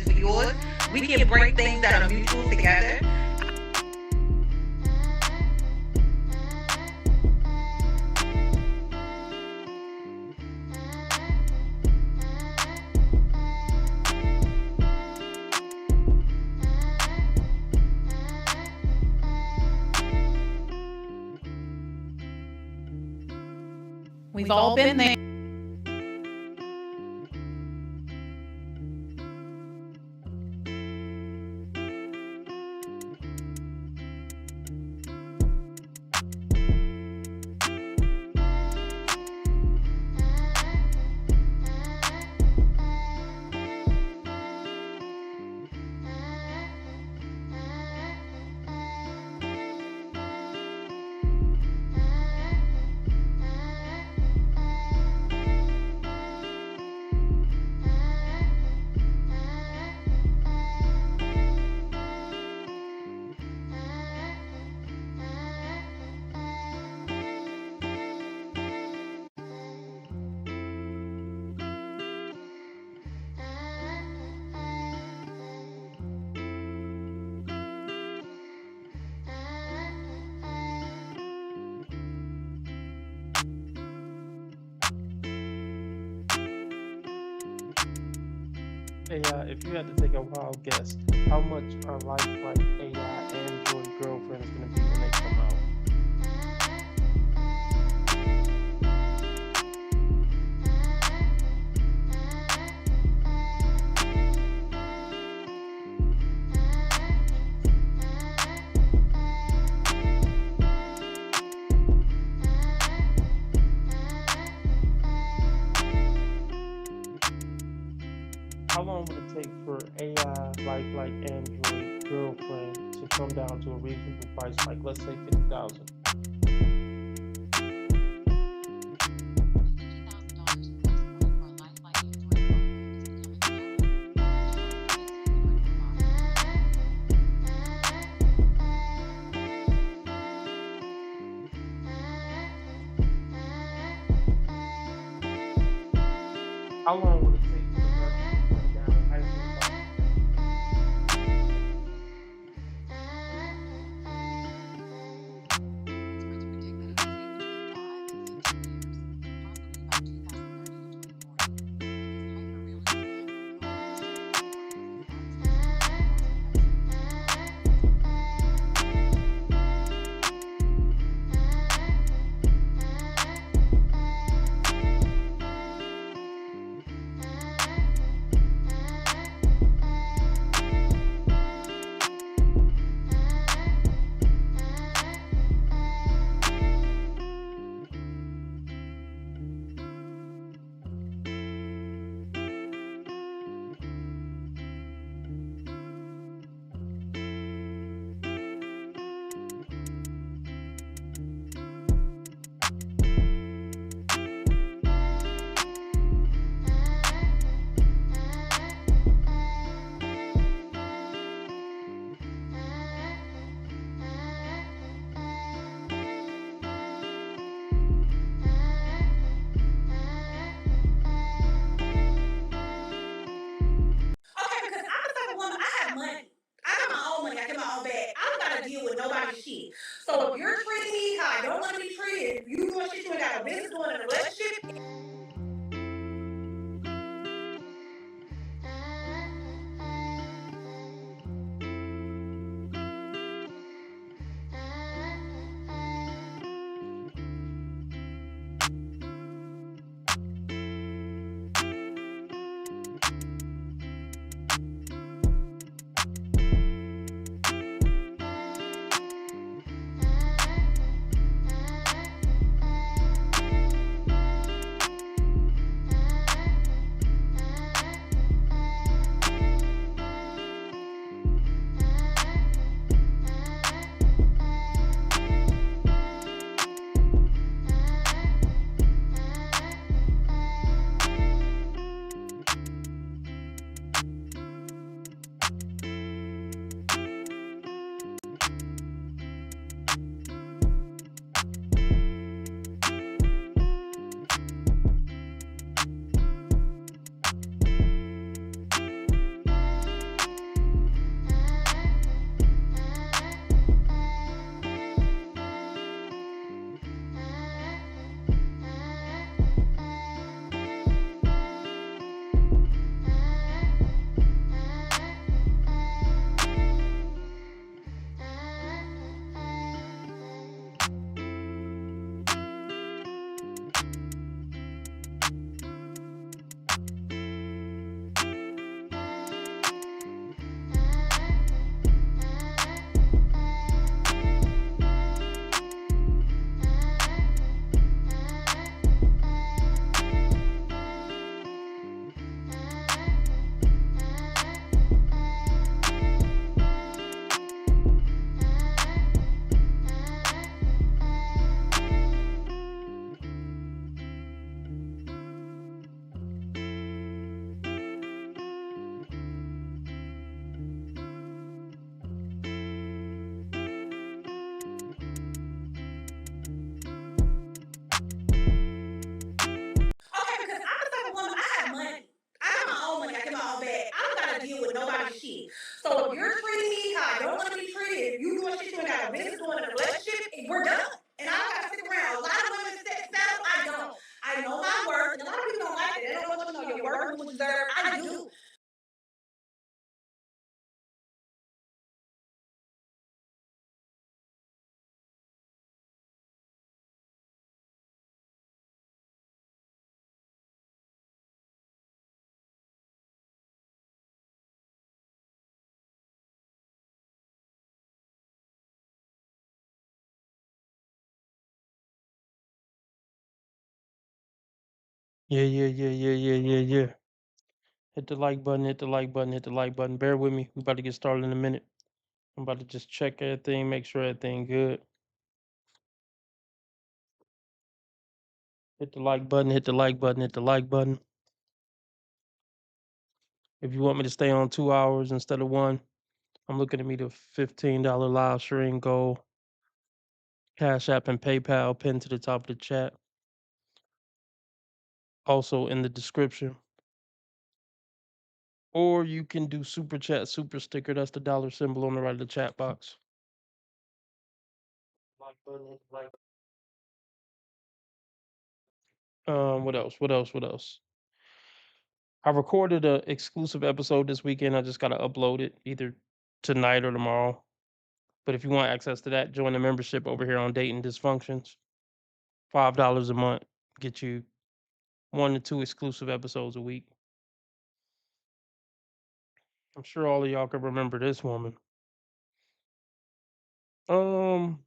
for yours. We can break things that are mutual together. We've all been there. Hey, if you had to take a wild guess, how much our lifelike AI Android girlfriend is going to be when they come out? How long would it take for AI lifelike Android girlfriend to come down to a reasonable price, like let's say 50,000? How long would it take for her to come down me. So if you're treating me how I don't want to be treated, if you doing shit you ain't got no business doing in a relationship, we're done. And I don't gotta stick around. A lot of women settle. I don't. I know my worth, and a lot of people don't like that. They don't want you to know your worth and what you deserve. I do. Yeah. Hit the like button, hit the like button, hit the like button. Bear with me. We about to get started in a minute. I'm about to just check everything, make sure everything good. Hit the like button, hit the like button, hit the like button. If you want me to stay on 2 hours instead of one, I'm looking to meet a $15 live stream goal. Cash App and PayPal pinned to the top of the chat. Also in the description. Or you can do super chat, super sticker. That's the dollar symbol on the right of the chat box. Like button, hit the like. What else? What else? What else? I recorded a exclusive episode this weekend. I just gotta upload it either tonight or tomorrow. But if you want access to that, join the membership over here on Dating Dysfunctions. $5 a month get you 1 to 2 exclusive episodes a week. I'm sure all of y'all can remember this woman. Um,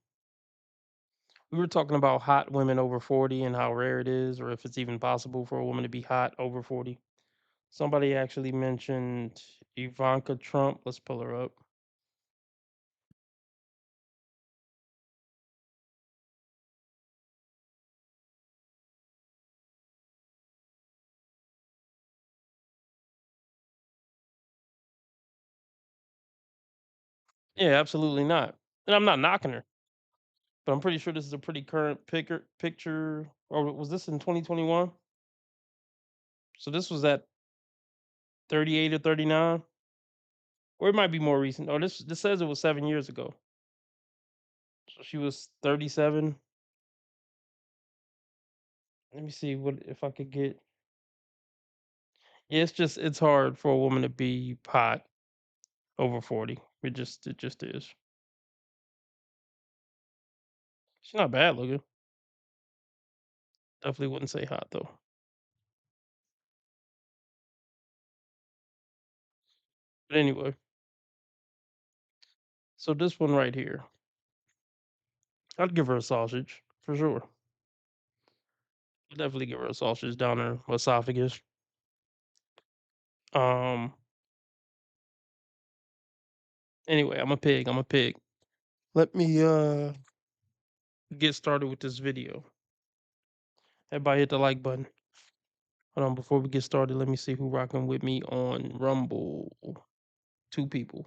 we were talking about hot women over 40 and how rare it is, or if it's even possible for a woman to be hot over 40. Somebody actually mentioned Ivanka Trump. Let's pull her up. Yeah, absolutely not. And I'm not knocking her, but I'm pretty sure this is a pretty current picture. Or was this in 2021? So this was at 38 or 39, or it might be more recent. Oh, this says it was 7 years ago. So she was 37. Let me see what if I could get. Yeah, it's hard for a woman to be hot over 40. It just is. She's not bad looking. Definitely wouldn't say hot though. But anyway, so this one right here, I'd give her a sausage for sure. I'd definitely give her a sausage down her esophagus. Um. Anyway, I'm a pig. I'm a pig. Let me get started with this video. Everybody hit the like button. Hold on, before we get started, let me see who rocking with me on Rumble. 2 people.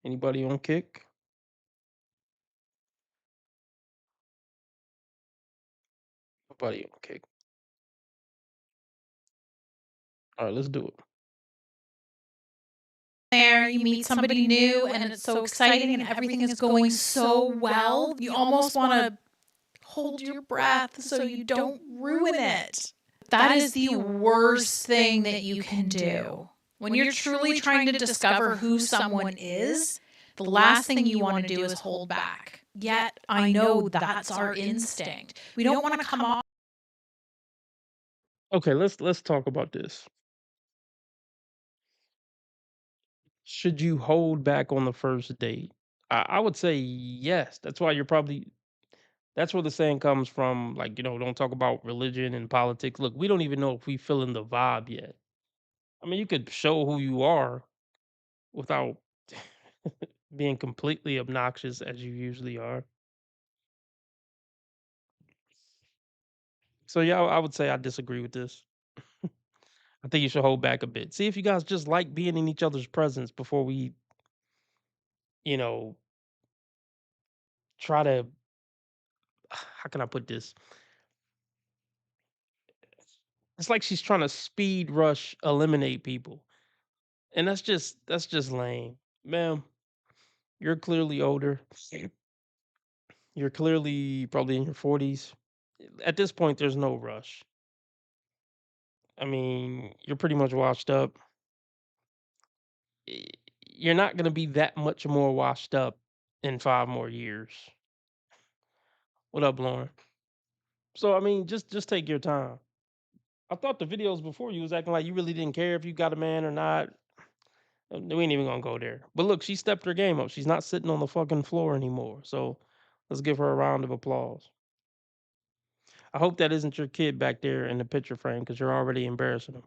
Anybody on Kick? Nobody on Kick. All right, let's do it. There, you meet somebody new, and it's so exciting, and everything is going so well. You almost want to hold your breath so you don't ruin it. That is the worst thing that you can do. When you're truly trying to discover who someone is, the last thing you want to do is hold back. Yet, I know that's our instinct. We don't want to come off. Okay, let's talk about this. Should you hold back on the first date? I would say yes. That's where the saying comes from, like, don't talk about religion and politics. Look, we don't even know if we feeling the vibe yet. I mean, you could show who you are without being completely obnoxious as you usually are. So yeah, I would say I disagree with this. I think you should hold back a bit. See if you guys just like being in each other's presence before we, you know, try to how can I put this? It's like she's trying to speed rush eliminate people. And that's just lame. Ma'am, you're clearly older. You're clearly probably in your 40s. At this point, there's no rush. I mean, you're pretty much washed up. Y- You're not going to be that much more washed up in 5 more years. What up, Lauren? So I mean, just take your time. I thought the videos before you was acting like you really didn't care if you got a man or not. We ain't even gonna go there. But look, she stepped her game up. She's not sitting on the fucking floor anymore. So let's give her a round of applause. I hope that isn't your kid back there in the picture frame because you're already embarrassing him.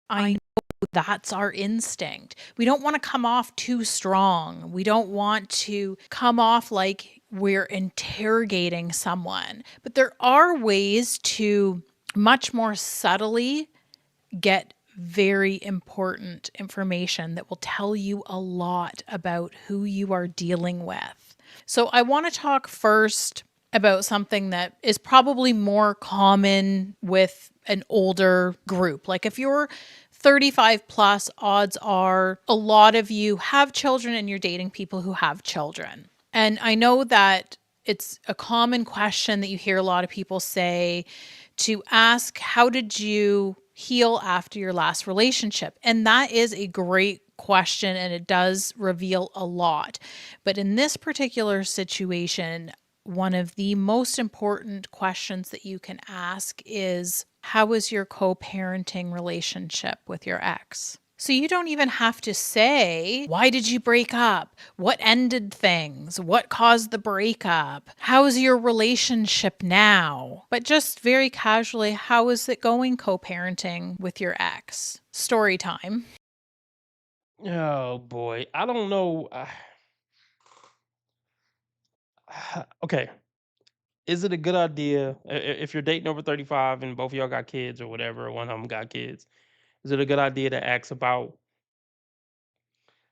I know that's our instinct. We don't want to come off too strong. We don't want to come off like we're interrogating someone. But there are ways to much more subtly get very important information that will tell you a lot about who you are dealing with. So, I want to talk first about something that is probably more common with an older group. Like if you're 35 plus, odds are a lot of you have children and you're dating people who have children. And I know that it's a common question that you hear a lot of people say to ask, how did you heal after your last relationship? And that is a great question and it does reveal a lot. But in this particular situation, one of the most important questions that you can ask is, how is your co parenting relationship with your ex? So you don't even have to say, why did you break up? What ended things? What caused the breakup? How's your relationship now? But just very casually, how is it going co parenting with your ex? Story time. Oh boy, I don't know. Okay, is it a good idea if you're dating over 35 and both of y'all got kids or whatever, one of them got kids? Is it a good idea to ask about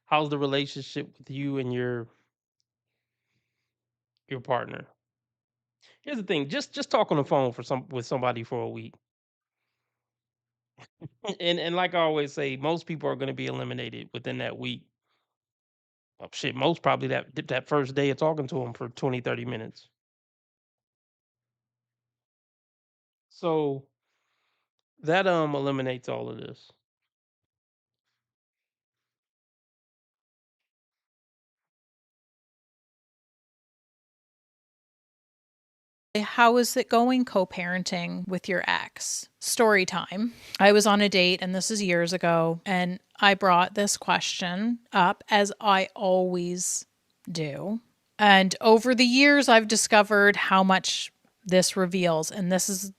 how's the relationship with you and your partner? Here's the thing: just talk on the phone for some with somebody for a week, and like I always say, most people are going to be eliminated within that week. Oh, shit, most probably that first day of talking to them for 20, 30 minutes. So that eliminates all of this. How is it going co parenting with your ex? Story time. I was on a date, and this is years ago, and I brought this question up as I always do. And over the years, I've discovered how much this reveals, and this is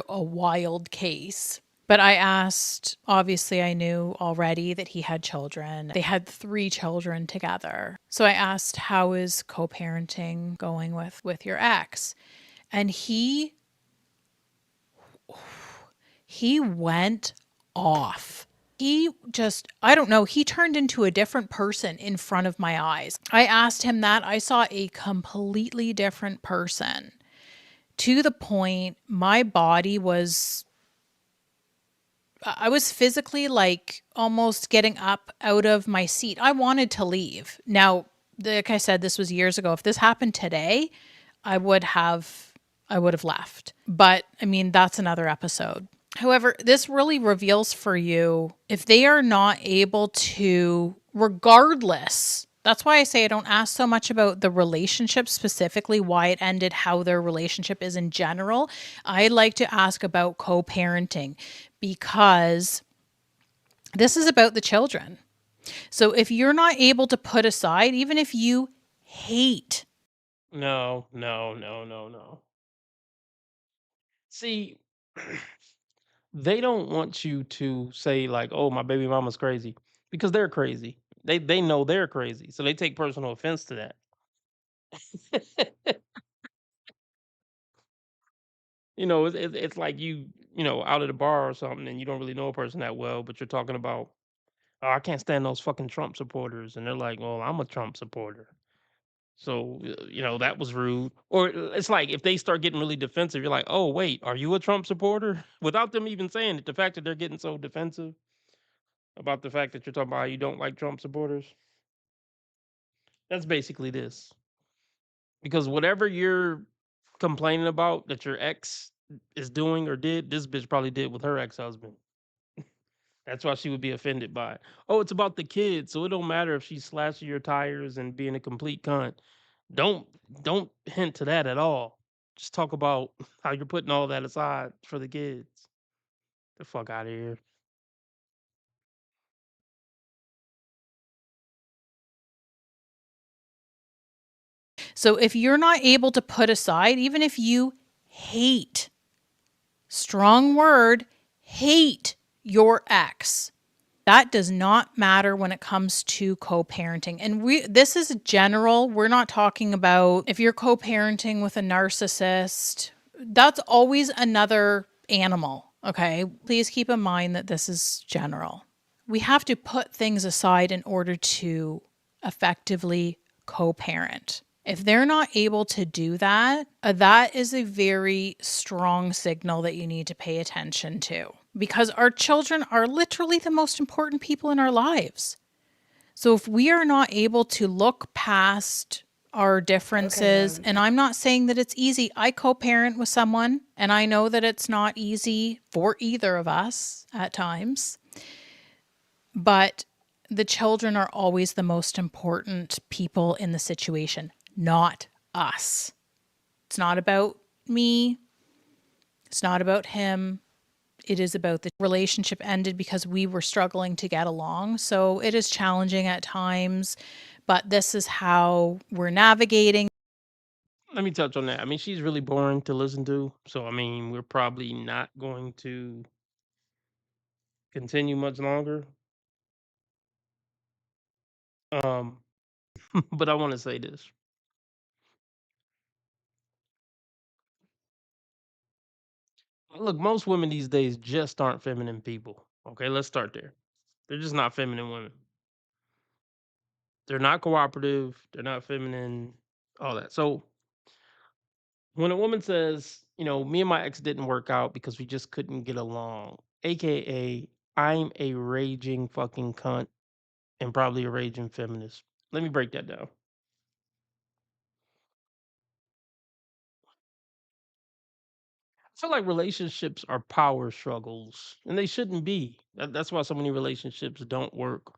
a wild case. But I asked, obviously, I knew already that he had children. They had 3 children together. So I asked, how is co parenting going with your ex? And he went off. He just, I don't know, he turned into a different person in front of my eyes. I asked him that. I saw a completely different person to the point my body was, I was physically like almost getting up out of my seat. I wanted to leave. Now, like I said, this was years ago. If this happened today, I would have I would have left. But I mean, that's another episode. However, this really reveals for you if they are not able to, regardless. That's why I say I don't ask so much about the relationship specifically, why it ended, how their relationship is in general. I like to ask about co parenting because this is about the children. So if you're not able to put aside, even if you hate, No, no, no, no, no. See, they don't want you to say like, "Oh, my baby mama's crazy," because they're crazy. They know they're crazy, so they take personal offense to that. It's like out at a bar or something, and you don't really know a person that well, but you're talking about, "Oh, I can't stand those fucking Trump supporters," and they're like, "Well, I'm a Trump supporter." So, that was rude. Or it's like if they start getting really defensive, you're like, oh, wait, are you a Trump supporter? Without them even saying it, the fact that they're getting so defensive about the fact that you're talking about how you don't like Trump supporters, that's basically this. Because whatever you're complaining about that your ex is doing or did, this bitch probably did with her ex husband. That's why she would be offended by it. Oh, it's about the kids, so it don't matter if she's slashing your tires and being a complete cunt. Don't don't hint to that at all. Just talk about how you're putting all that aside for the kids. The fuck out of here. So if you're not able to put aside, even if you hate, strong word, hate your ex, that does not matter when it comes to co-parenting. And this is general. We're not talking about if you're co-parenting with a narcissist. That's always another animal, okay? Please keep in mind that this is general. We have to put things aside in order to effectively co-parent. If they're not able to do that, that is a very strong signal that you need to pay attention to, because our children are literally the most important people in our lives. So if we are not able to look past our differences, and I'm not saying that it's easy. I co-parent with someone, and I know that it's not easy for either of us at times, but the children are always the most important people in the situation, not us. It's not about me. It's not about him. It is about the relationship ended because we were struggling to get along. So it is challenging at times, but this is how we're navigating. Let me touch on that. I mean, she's really boring to listen to. So, I mean, we're probably not going to continue much longer. But I want to say this. Look, most women these days just aren't feminine people. Okay, let's start there. They're just not feminine women. They're not cooperative. They're not feminine. All that. So when a woman says, me and my ex didn't work out because we just couldn't get along, aka I'm a raging fucking cunt and probably a raging feminist. Let me break that down. I feel like relationships are power struggles, and they shouldn't be. That's why so many relationships don't work.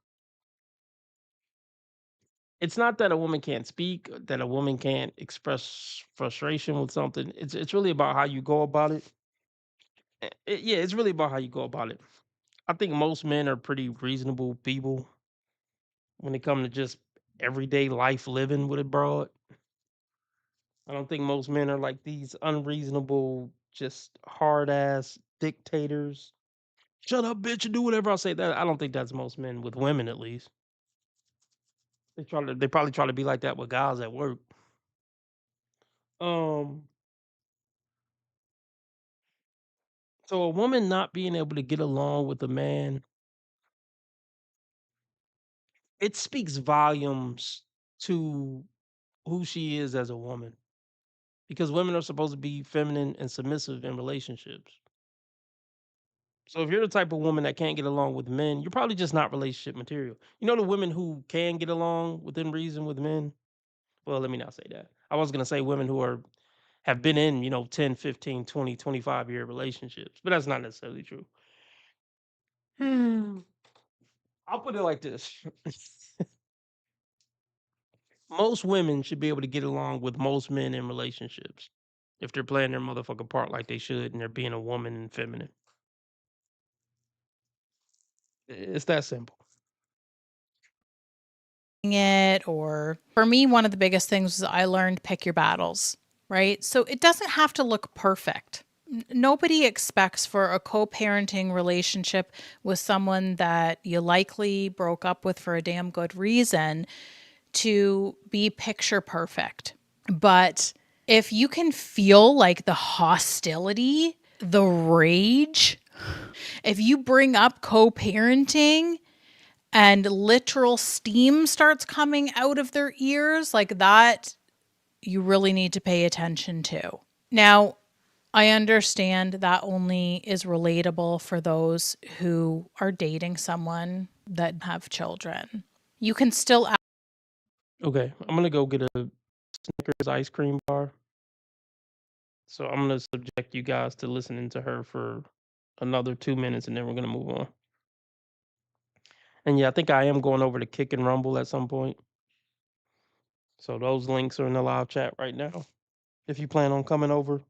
It's not that a woman can't speak, that a woman can't express frustration with something. It's really about how you go about it. Yeah, it's really about how you go about it. I think most men are pretty reasonable people when it comes to just everyday life living with a broad. I don't think most men are like these unreasonable, just hard ass dictators. Shut up, bitch, and do whatever I say. That I don't think that's most men with women, at least. They probably try to be like that with guys at work. Um, so a woman not being able to get along with a man, it speaks volumes to who she is as a woman. Because women are supposed to be feminine and submissive in relationships. So if you're the type of woman that can't get along with men, you're probably just not relationship material. You know the women who can get along within reason with men? Well, let me not say that. I was going to say women who have been in, 10, 15, 20, 25-year relationships, but that's not necessarily true. I'll put it like this. Most women should be able to get along with most men in relationships if they're playing their motherfucking part like they should and they're being a woman and feminine. It's that simple. It, or for me, one of the biggest things was I learned pick your battles, right? So it doesn't have to look perfect. Nobody expects for a co-parenting relationship with someone that you likely broke up with for a damn good reason to be picture perfect. But if you can feel like the hostility, the rage, if you bring up co-parenting and literal steam starts coming out of their ears, like that, you really need to pay attention to. Now, I understand that only is relatable for those who are dating someone that have children. You can still Okay, I'm gonna go get a Snickers ice cream bar. So I'm gonna subject you guys to listening to her for another 2 minutes, and then we're gonna move on. And yeah, I think I am going over to Kick and Rumble at some point. So those links are in the live chat right now. If you plan on coming over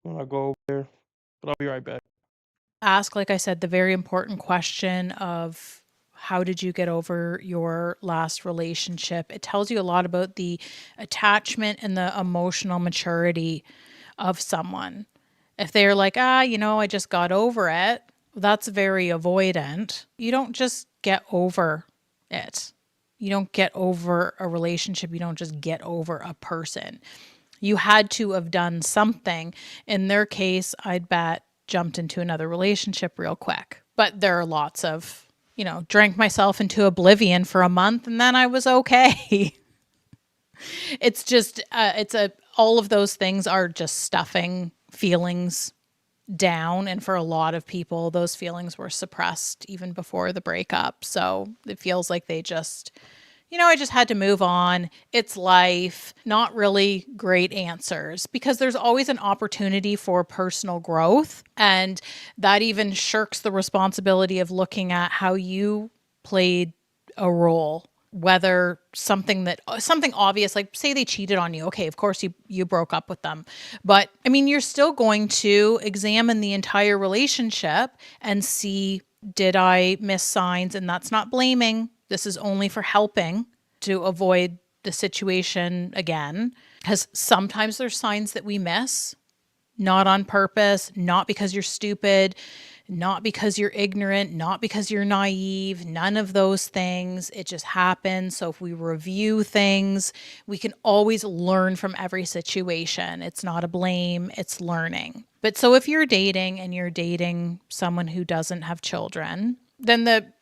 when I go over there, but I'll be right back. ask, like I said, the very important question of how did you get over your last relationship? It tells you a lot about the attachment and the emotional maturity of someone. If they're like, I just got over it, that's very avoidant. You don't just get over it. You don't get over a relationship. You don't just get over a person. You had to have done something. In their case, I'd bet jumped into another relationship real quick. But there are lots of, drank myself into oblivion for a month and then I was okay. It's just, all of those things are just stuffing feelings down. And for a lot of people, those feelings were suppressed even before the breakup. So it feels like they just, I just had to move on. It's life. Not really great answers because there's always an opportunity for personal growth. And that even shirks the responsibility of looking at how you played a role, whether something obvious, like say they cheated on you. Okay, of course you broke up with them. But I mean, you're still going to examine the entire relationship and see, did I miss signs? And that's not blaming. This is only for helping to avoid the situation again. Because sometimes there's signs that we miss, not on purpose, not because you're stupid, not because you're ignorant, not because you're naive, none of those things. It just happens. So if we review things, we can always learn from every situation. It's not a blame, it's learning. But so if you're dating and you're dating someone who doesn't have children, then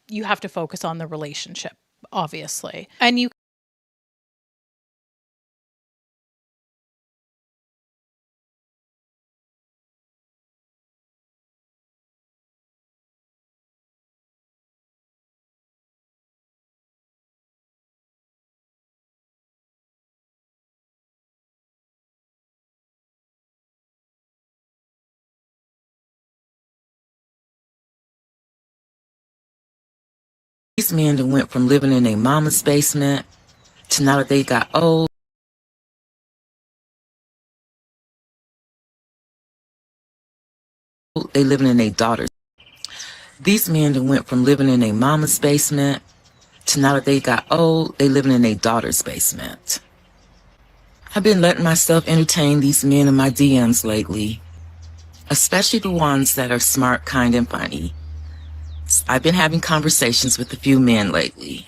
you have to focus on the relationship, obviously. And you These men that went from living in their mama's basement to now that they got old, they living in their daughter's. These men that went from living in their mama's basement to now that they got old, they living in their daughter's basement. I've been letting myself entertain these men in my DMs lately, especially the ones that are smart, kind, and funny. I've been having conversations with a few men lately.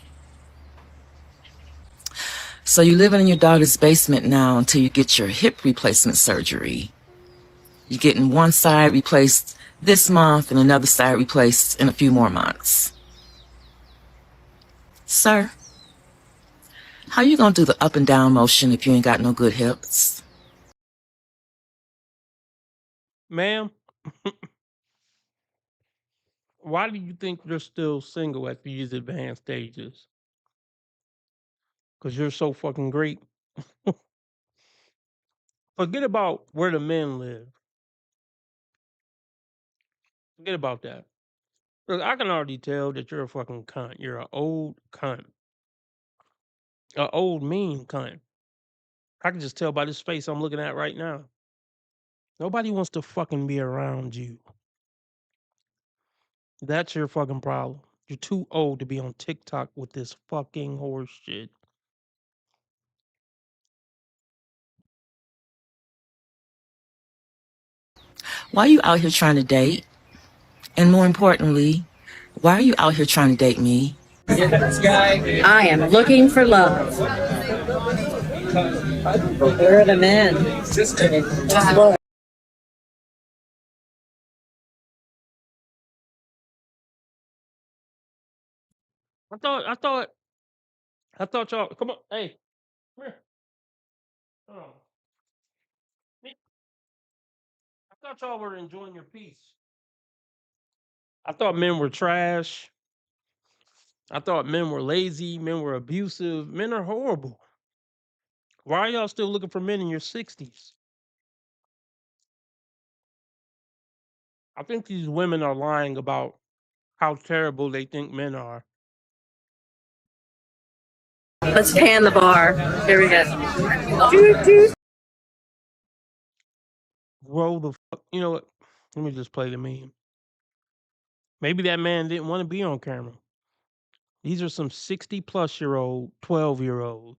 So you're living in your daughter's basement now until you get your hip replacement surgery. You're getting one side replaced this month and another side replaced in a few more months. Sir, how you gonna do the up and down motion if you ain't got no good hips? Ma'am, why do you think you're still single at these advanced stages? Because you're so fucking great. Forget about where the men live. Forget about that. Look, I can already tell that you're a fucking cunt. You're an old cunt. An old mean cunt. I can just tell by this face I'm looking at right now. Nobody wants to fucking be around you. That's your fucking problem. You're too old to be on TikTok with this fucking horse shit. Why are you out here trying to date? And more importantly, why are you out here trying to date me? I am looking for love. Where are the men? Just look. I thought y'all. Come on, hey, come here. Hold on. I thought y'all were enjoying your peace. I thought men were trash. I thought men were lazy. Men were abusive. Men are horrible. Why are y'all still looking for men in your 60s? I think these women are lying about how terrible they think men are. Let's pan the bar. Here we go. Grow the fuck. You know what? Let me just play the meme. Maybe that man didn't want to be on camera. These are some 60-plus-year-old 12-year-olds.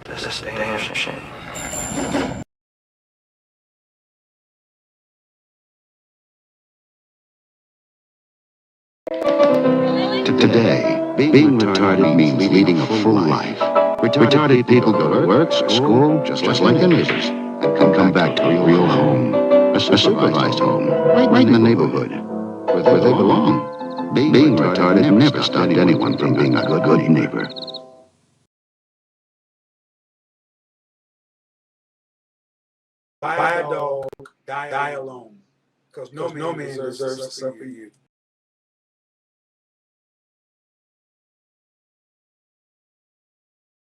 This is a damn shame. Today, being retarded means leading a full life. Retarded people go to work, school, just like their neighbors, and come back to a real home, a supervised home, right in the neighborhood, where they belong. Being retarded never stopped anyone from being a good neighbor. Buy a dog, die alone, because no man deserves to suffer you.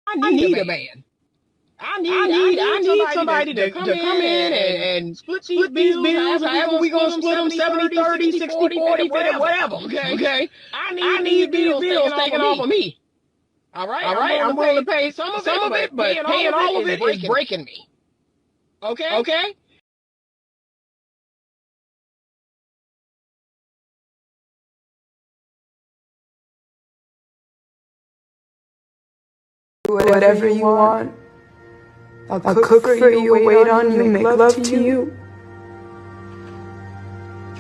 I need a man. I need somebody to come in and split these bills, however we gonna split them, 70-30, 60-40, whatever. Okay? I need these bills taken off of me. All right? I'm willing to pay some of it, but paying all of it is breaking me. Okay? Whatever you want. I'll cook for you, wait on you, make love to you.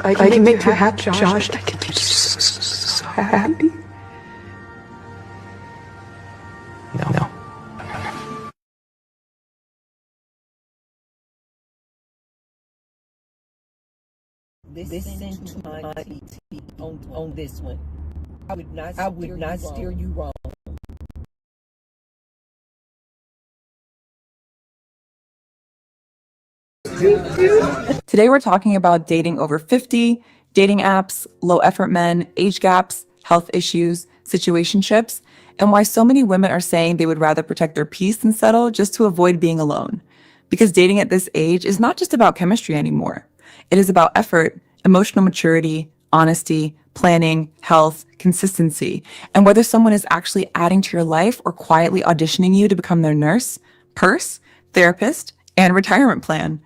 I can make you happy, Josh. I can make you so happy. No. Listen to my TT on this one. I would not steer you wrong. Today we're talking about dating over 50, dating apps, low effort men, age gaps, health issues, situationships, and why so many women are saying they would rather protect their peace than settle just to avoid being alone. Because dating at this age is not just about chemistry anymore. It is about effort, emotional maturity, honesty, planning, health, consistency, and whether someone is actually adding to your life or quietly auditioning you to become their nurse, purse, therapist, and retirement plan.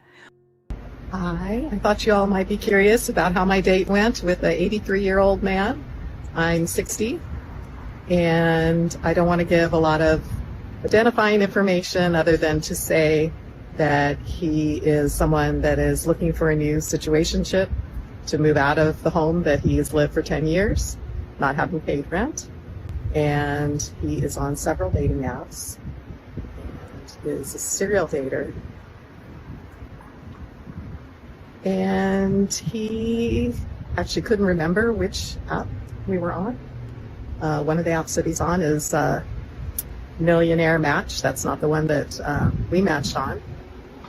Hi, I thought you all might be curious about how my date went with an 83-year-old man. I'm 60, and I don't want to give a lot of identifying information other than to say that he is someone that is looking for a new situationship to move out of the home that he has lived for 10 years, not having paid rent. And he is on several dating apps and is a serial dater. And he actually couldn't remember which app we were on. One of the apps that he's on is Millionaire Match. That's not the one that we matched on,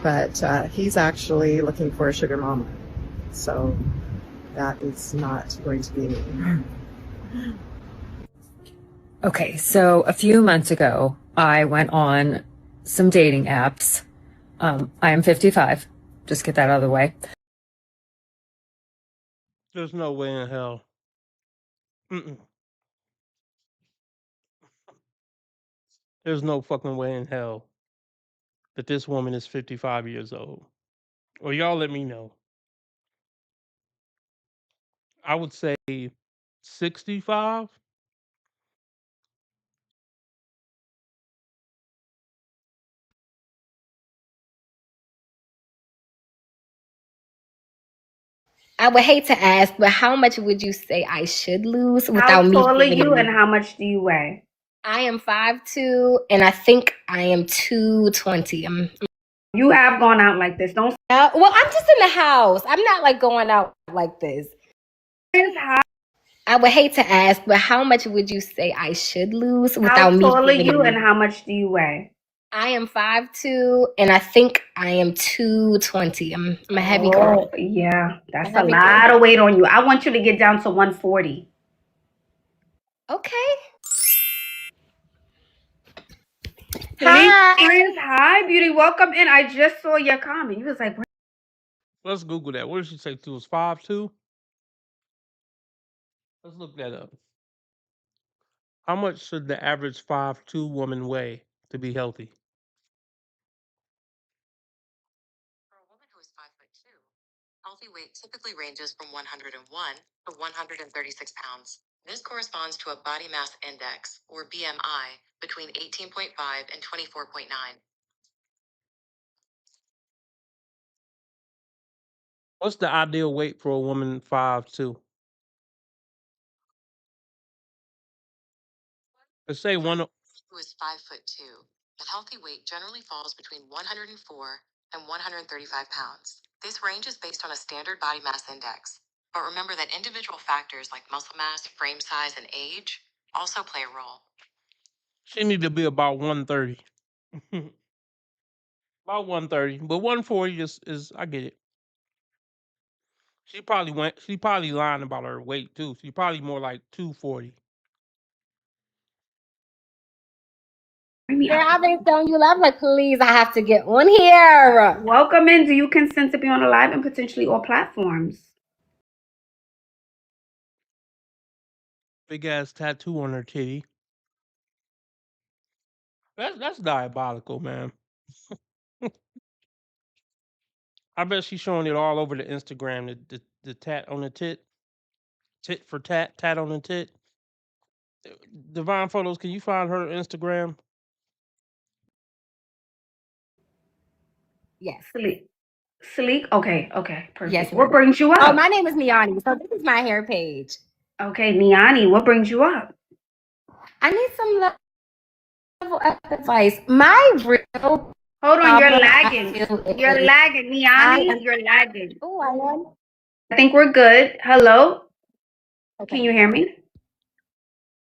but he's actually looking for a sugar mama. So that is not going to be me. Okay, so a few months ago, I went on some dating apps. I am 55. Just get that out of the way. There's no way in hell. Mm-mm. There's no fucking way in hell that this woman is 55 years old. Or y'all let me know. I would say 65. I would hate to ask, but how much would you say I should lose How without me tall are giving you and you? how much do you weigh? I am 5'2", and I think I am 220. You have gone out like this. Don't Well, I'm just in the house. I'm not like going out like this. I would hate to ask, but how much would you say I should lose How without me tall are giving you and you? how much do you weigh? I am 5'2", and I think I am 220. I'm a heavy girl. Oh, yeah. That's a heavy lot girl. of weight on you. I want you to get down to 140. Okay. Hi, beauty. Welcome in. I just saw your comment. You was like, Let's Google that. What did she say? She was 5'2"? Let's look that up. How much should the average 5'2" woman weigh to be healthy? For a woman who is 5'2", healthy weight typically ranges from 101 to 136 pounds. This corresponds to a body mass index, or BMI, between 18.5 and 24.9. What's the ideal weight for a woman 5'2"? Let's say one. Who is 5'2", the healthy weight generally falls between 104 and 135 pounds. This range is based on a standard body mass index. But remember that individual factors like muscle mass, frame size, and age also play a role. She need to be about 130. About 130. But 140 is I get it. She probably lying about her weight too. She probably more like 240. Girl, I've been telling you, I'm like, please, I have to get on here. welcome in. Do you consent to be on a live and potentially all platforms? Big ass tattoo on her titty. That's diabolical, man. I bet she's showing it all over the Instagram. The tat on the tit for tat on the tit. Divine Photos, can you find her Instagram? Yes. Sleek? Okay, perfect. Yes. What brings you up? Oh, my name is Niani, so this is my hair page. Okay, Niani, what brings you up? I need some level up advice. My real Hold on, you're problem, I lagging. feel You're is lagging, Niani. You're lagging. Oh, I am. I think we're good. Hello? Okay. Can you hear me?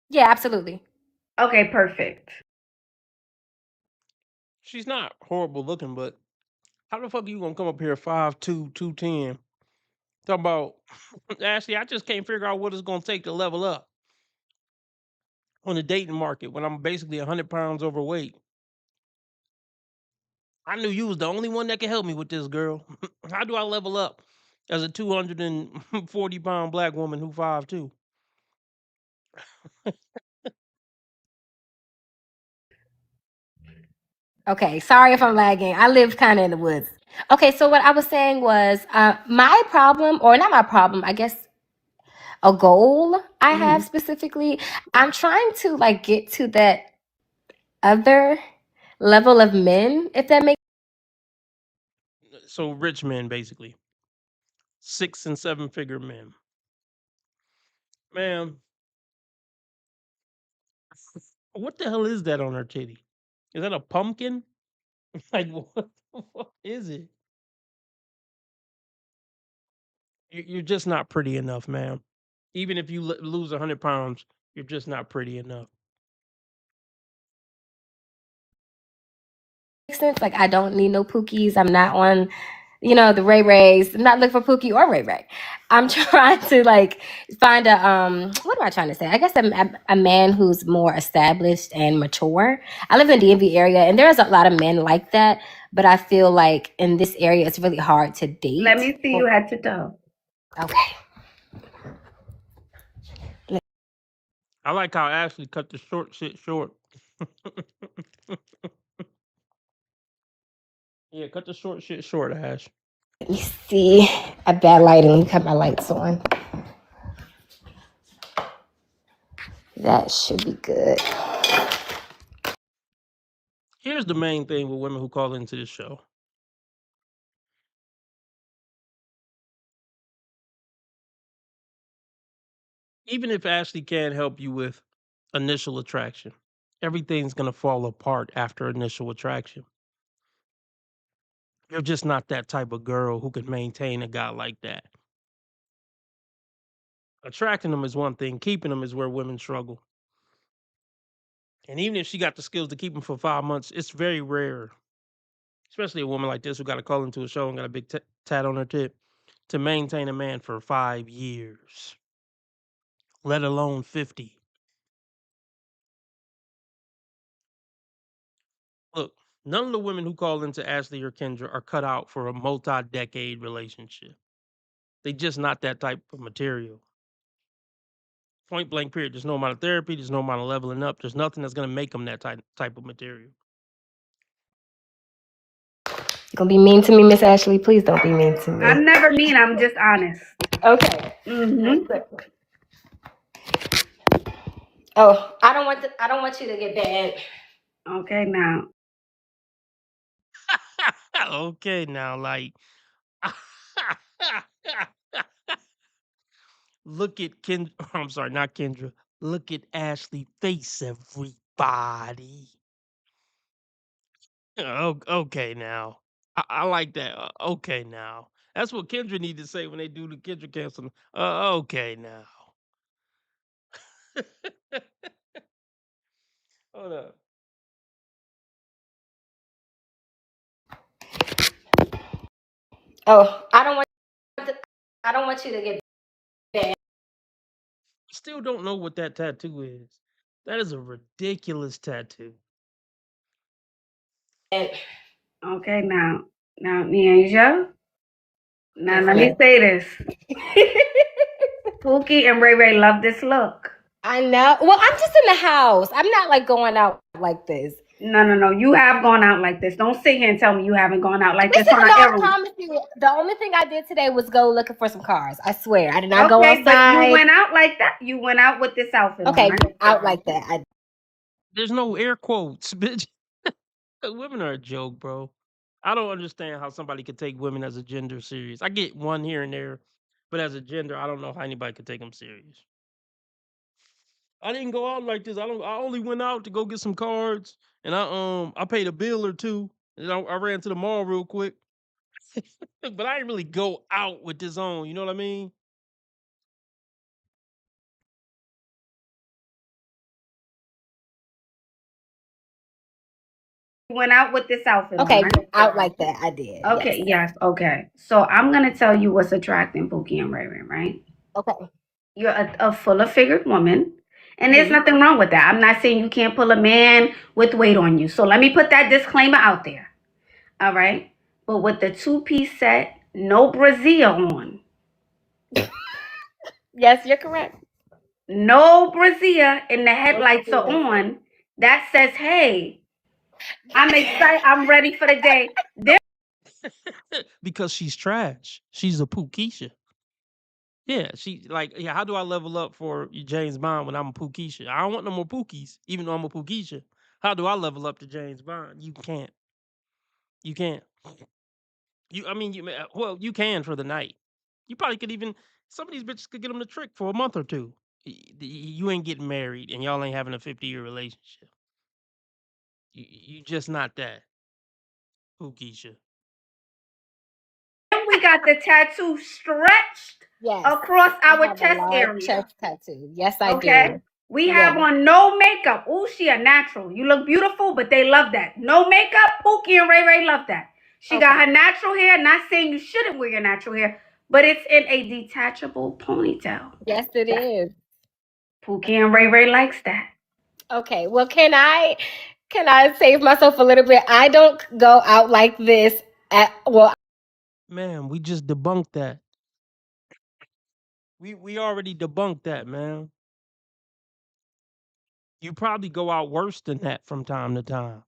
Yeah, absolutely. Okay, perfect. She's not horrible looking, but how the fuck are you gonna come up here 5'2", 210? Talk about Ashley, I just can't figure out what it's gonna take to level up on the dating market when I'm basically 100 pounds overweight. I knew you was the only one that could help me with this, girl. How do I level up as a 240-pound black woman who 5'2"? Okay, sorry if I'm lagging. I live kind of in the woods. Okay, so what I was saying was my problem, or not my problem, I guess a goal I have specifically. I'm trying to like get to that other level of men, if that makes So rich men, basically. 6 and 7 figure men. Ma'am, what the hell is that on her titty? Is that a pumpkin? Like, what is it? You're just not pretty enough, ma'am. Even if you lose 100 pounds, you're just not pretty enough. sense. Like I don't need no Pookies. I'm not on, the Ray Rays. I'm not looking for Pookie or Ray Ray. I'm trying to like find a what am I trying to say? I guess a man who's more established and mature. I live in the DMV area, and there's a lot of men like that. But I feel like in this area, it's really hard to date. Let me see you head to toe. Okay. I like how Ashley cut the short shit short. Yeah, cut the short shit short, Ash. Let me see. A bad lighting. Let me cut my lights on. That should be good. Here's the main thing with women who call into this show. Even if Ashley can't help you with initial attraction, everything's gonna fall apart after initial attraction. You're just not that type of girl who can maintain a guy like that. Attracting them is one thing, keeping them is where women struggle. And even if she got the skills to keep him for 5 months, it's very rare, especially a woman like this who got to call into a show and got a big tat on her tip, to maintain a man for 5 years, let alone 50. Look, none of the women who call into Ashley or Kendra are cut out for a multi-decade relationship. They just not that type of material. Point blank period. There's no amount of therapy. There's no amount of leveling up. There's nothing that's going to make them that type of material. You gonna be mean to me, Miss Ashley? Please don't be mean to me. I'm never mean. I'm just honest. Okay. Mm-hmm. Oh, I don't want you to get bad. Okay, now. Okay, now, like, look at I'm sorry, not Kendra. Look at Ashley face, everybody. Okay, now. I like that. Okay, now. That's what Kendra need to say when they do the Kendra cancel. Okay, now. Hold up. Oh, I don't want you to get bad. Still don't know what that tattoo is. That is a ridiculous tattoo. Okay, now. Now, Niaja. Now, let me say this. Pookie and Ray Ray love this look. I know. Well, I'm just in the house. I'm not like going out like this. No. You have gone out like this. Don't sit here and tell me you haven't gone out like this Listen, on no, an I errand. promise you, the only thing I did today was go looking for some cars. I swear. I did not go Okay, but outside. you went out like that. You went out with this outfit on, Okay, right? out like that. There's no air quotes, bitch. Women are a joke, bro. I don't understand how somebody could take women as a gender serious. I get one here and there, but as a gender, I don't know how anybody could take them serious. I didn't go out like this. I only went out to go get some cards, and I paid a bill or two, and I ran to the mall real quick. But I didn't really go out with this on. You know what I mean? You went out with this outfit Okay, on, right? out like that. I did. Okay, Yes. yes, okay. So I'm gonna tell you what's attracting Pookie and Ray Ray, right? Okay. You're a fuller figured woman, and there's nothing wrong with that. I'm not saying you can't pull a man with weight on you. So let me put that disclaimer out there. All right? But with the two-piece set, no brassiere on. Yes, you're correct. No brassiere, and the headlights are on. That says, hey, I'm excited. I'm ready for the day. Because she's trash. She's a Pookisha. Yeah, yeah, how do I level up for James Bond when I'm a Pookisha? I don't want no more Pookies, even though I'm a Pookisha. How do I level up to James Bond? You can't. You can't. You can for the night. You probably could even, some of these bitches could get them the trick for a month or two. You ain't getting married and y'all ain't having a 50-year relationship. You just not that. Pookisha. Then we got the tattoo stretched across our chest area. Chest tattoo. Yes, I Okay. do. We have on no makeup. Ooh, she a natural. You look beautiful, but they love that. No makeup. Pookie and Ray Ray love that. She got her natural hair. Not saying you shouldn't wear your natural hair, but it's in a detachable ponytail. Yes, it is. Pookie and Ray Ray likes that. Okay. Well, can I save myself a little bit? I don't go out like this Man, we just debunked that. We already debunked that, man. You probably go out worse than that from time to time.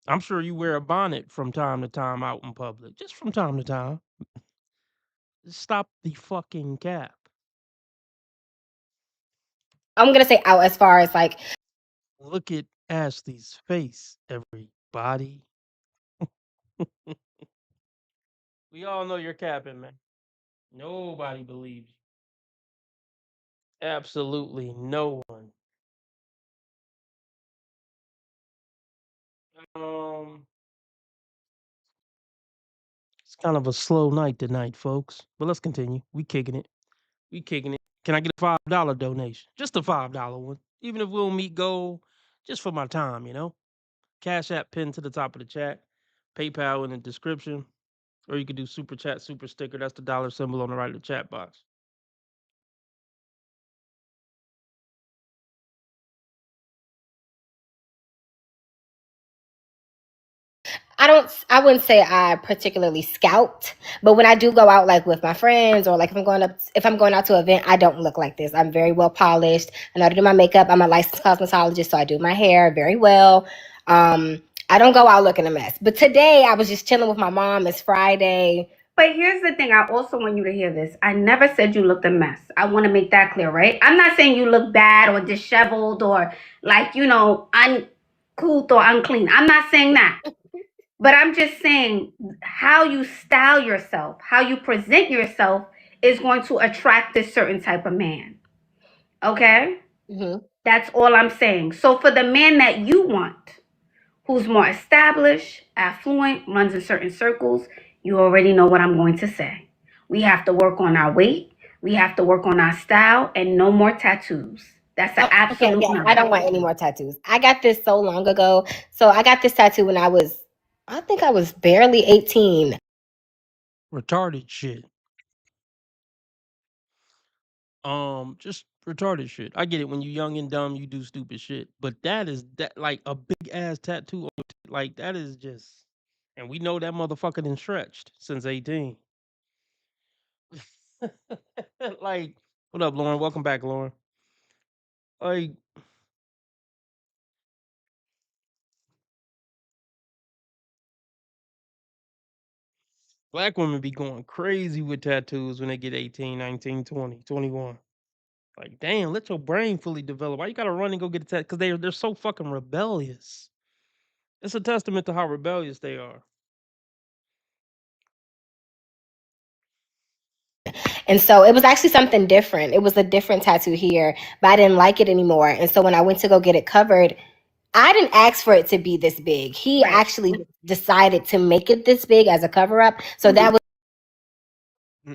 I'm sure you wear a bonnet from time to time out in public, just from time to time. Stop the fucking cap. I'm gonna say out as far as like. Look at Ashley's face, everybody. We all know you're capping, man. Nobody believes you. Absolutely no one. Um, it's kind of a slow night tonight, folks. But let's continue. We kicking it. We kicking it. Can I get a $5 donation? Just a $5 one. Even if we don't meet goal, just for my time, you know? Cash App pinned to the top of the chat. PayPal in the description. Or you could do super chat, super sticker. That's the dollar symbol on the right of the chat box. I wouldn't say I particularly scout, but when I do go out like with my friends or like if I'm going out to an event, I don't look like this. I'm very well polished. I know how to do my makeup. I'm a licensed cosmetologist, so I do my hair very well. I don't go out looking a mess. But today I was just chilling with my mom. It's Friday. But here's the thing. I also want you to hear this. I never said you looked a mess. I want to make that clear, right? I'm not saying you look bad or disheveled or like, uncouth or unclean. I'm not saying that. But I'm just saying how you style yourself, how you present yourself is going to attract this certain type of man. Okay? Mm-hmm. That's all I'm saying. So for the man that you want, who's more established, affluent, runs in certain circles, you already know what I'm going to say. We have to work on our weight. We have to work on our style and no more tattoos. That's an absolute Okay, yeah, no. I don't want any more tattoos. I got this so long ago. So I got this tattoo when I think I was barely 18. Retarded shit. Just retarded shit. I get it. When you're young and dumb, you do stupid shit. But that like a big ass tattoo on like that is just, and we know that motherfucker done stretched since 18. Like, what up, Lauren? Welcome back, Lauren. Like, black women be going crazy with tattoos when they get 18, 19, 20, 21. Like, damn, let your brain fully develop. Why you gotta run and go get a tattoo? Because they're so fucking rebellious. It's a testament to how rebellious they are. And so it was actually something different. It was a different tattoo here, but I didn't like it anymore. And so when I went to go get it covered, I didn't ask for it to be this big. He actually decided to make it this big as a cover up. So that was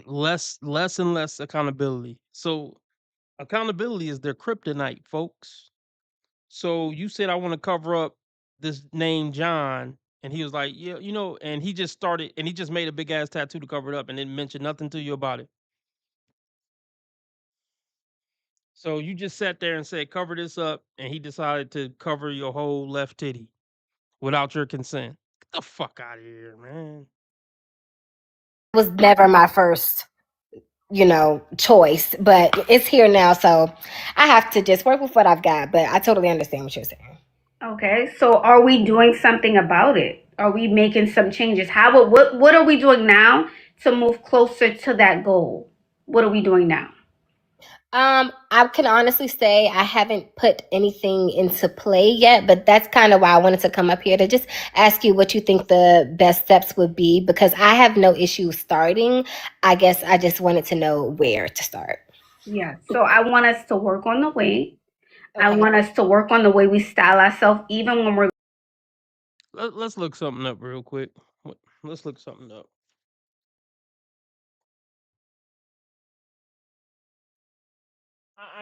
Less and less accountability. So accountability is their kryptonite, folks. So you said I want to cover up this name John, and he was like, yeah, and he just started and he just made a big ass tattoo to cover it up and didn't mention nothing to you about it. So you just sat there and said, cover this up, and he decided to cover your whole left titty without your consent. Get the fuck out of here, man. was never my first, choice, but it's here now. So I have to just work with what I've got. But I totally understand what you're saying. Okay, so are we doing something about it? Are we making some changes? What are we doing now to move closer to that goal? What are we doing now? I can honestly say I haven't put anything into play yet, but that's kind of why I wanted to come up here to just ask you what you think the best steps would be, because I have no issue starting. I guess I just wanted to know where to start. Yeah, so I want us to work on the weight. Okay. I want us to work on the way we style ourselves, even when we're. Let's look something up real quick. Let's look something up.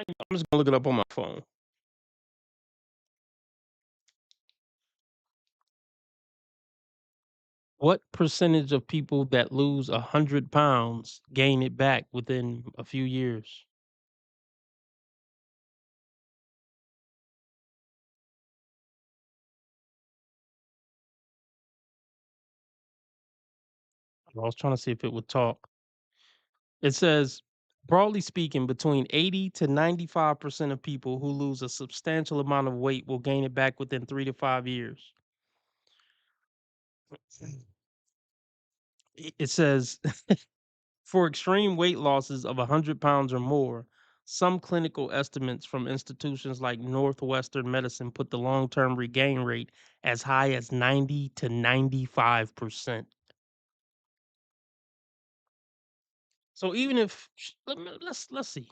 I'm just gonna look it up on my phone. What percentage of people that lose 100 pounds gain it back within a few years? I was trying to see if it would talk. It says, broadly speaking, between 80 to 95% of people who lose a substantial amount of weight will gain it back within 3 to 5 years. It says, for extreme weight losses of 100 pounds or more, some clinical estimates from institutions like Northwestern Medicine put the long-term regain rate as high as 90 to 95%. So even if let's see.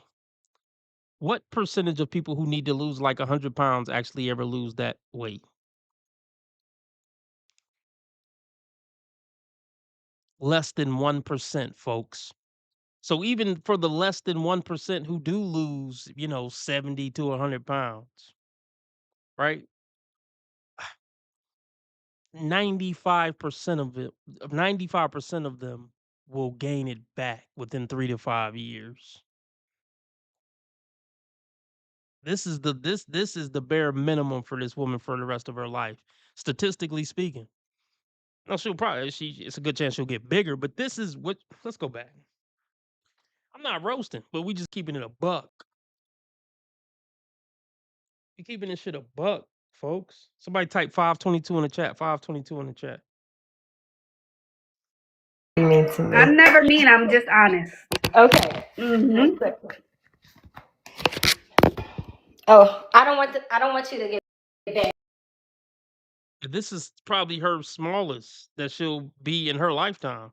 What percentage of people who need to lose like 100 pounds actually ever lose that weight? Less than 1%, folks. So even for the less than 1% who do lose, 70 to 100 pounds, right? 95% of it, 95% of them will gain it back within 3 to 5 years. This is the bare minimum for this woman for the rest of her life, statistically speaking. Now she'll probably it's a good chance she'll get bigger, but this is what let's go back. I'm not roasting, but we just keeping it a buck. We keeping this shit a buck, folks. Somebody type 522 in the chat. 522 in the chat. Mean to me. I'm never mean. I'm just honest. Okay. Mm-hmm. Oh, I don't want you to get bad. This is probably her smallest that she'll be in her lifetime.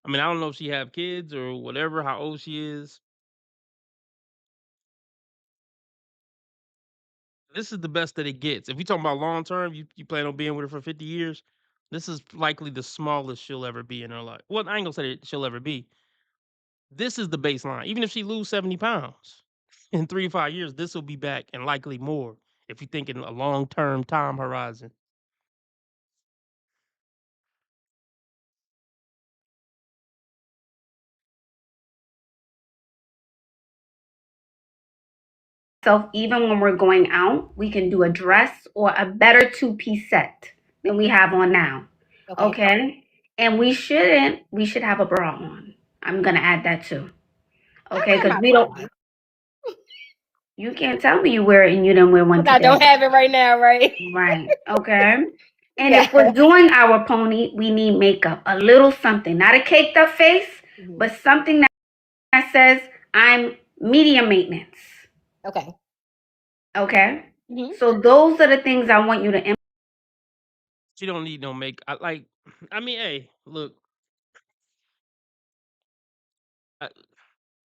I mean, I don't know if she have kids or whatever, how old she is. This is the best that it gets. If we talking about long term, you plan on being with her for 50 years, this is likely the smallest she'll ever be in her life. Well, I ain't gonna say that she'll ever be. This is the baseline. Even if she lose 70 pounds in 3 to 5 years, this will be back and likely more if you're thinking a long term time horizon. So even when we're going out, we can do a dress or a better 2-piece set than we have on now. Okay? And we should have a bra on. I'm gonna add that too. Okay, because we don't. You can't tell me you wear it and you didn't wear one today. I don't have it right now, right? Right. Okay. And if we're doing our pony, we need makeup. A little something. Not a caked up face, but something that says, I'm medium maintenance. Okay. Okay? So those are the things I want you to She don't need no make. I mean, hey, look.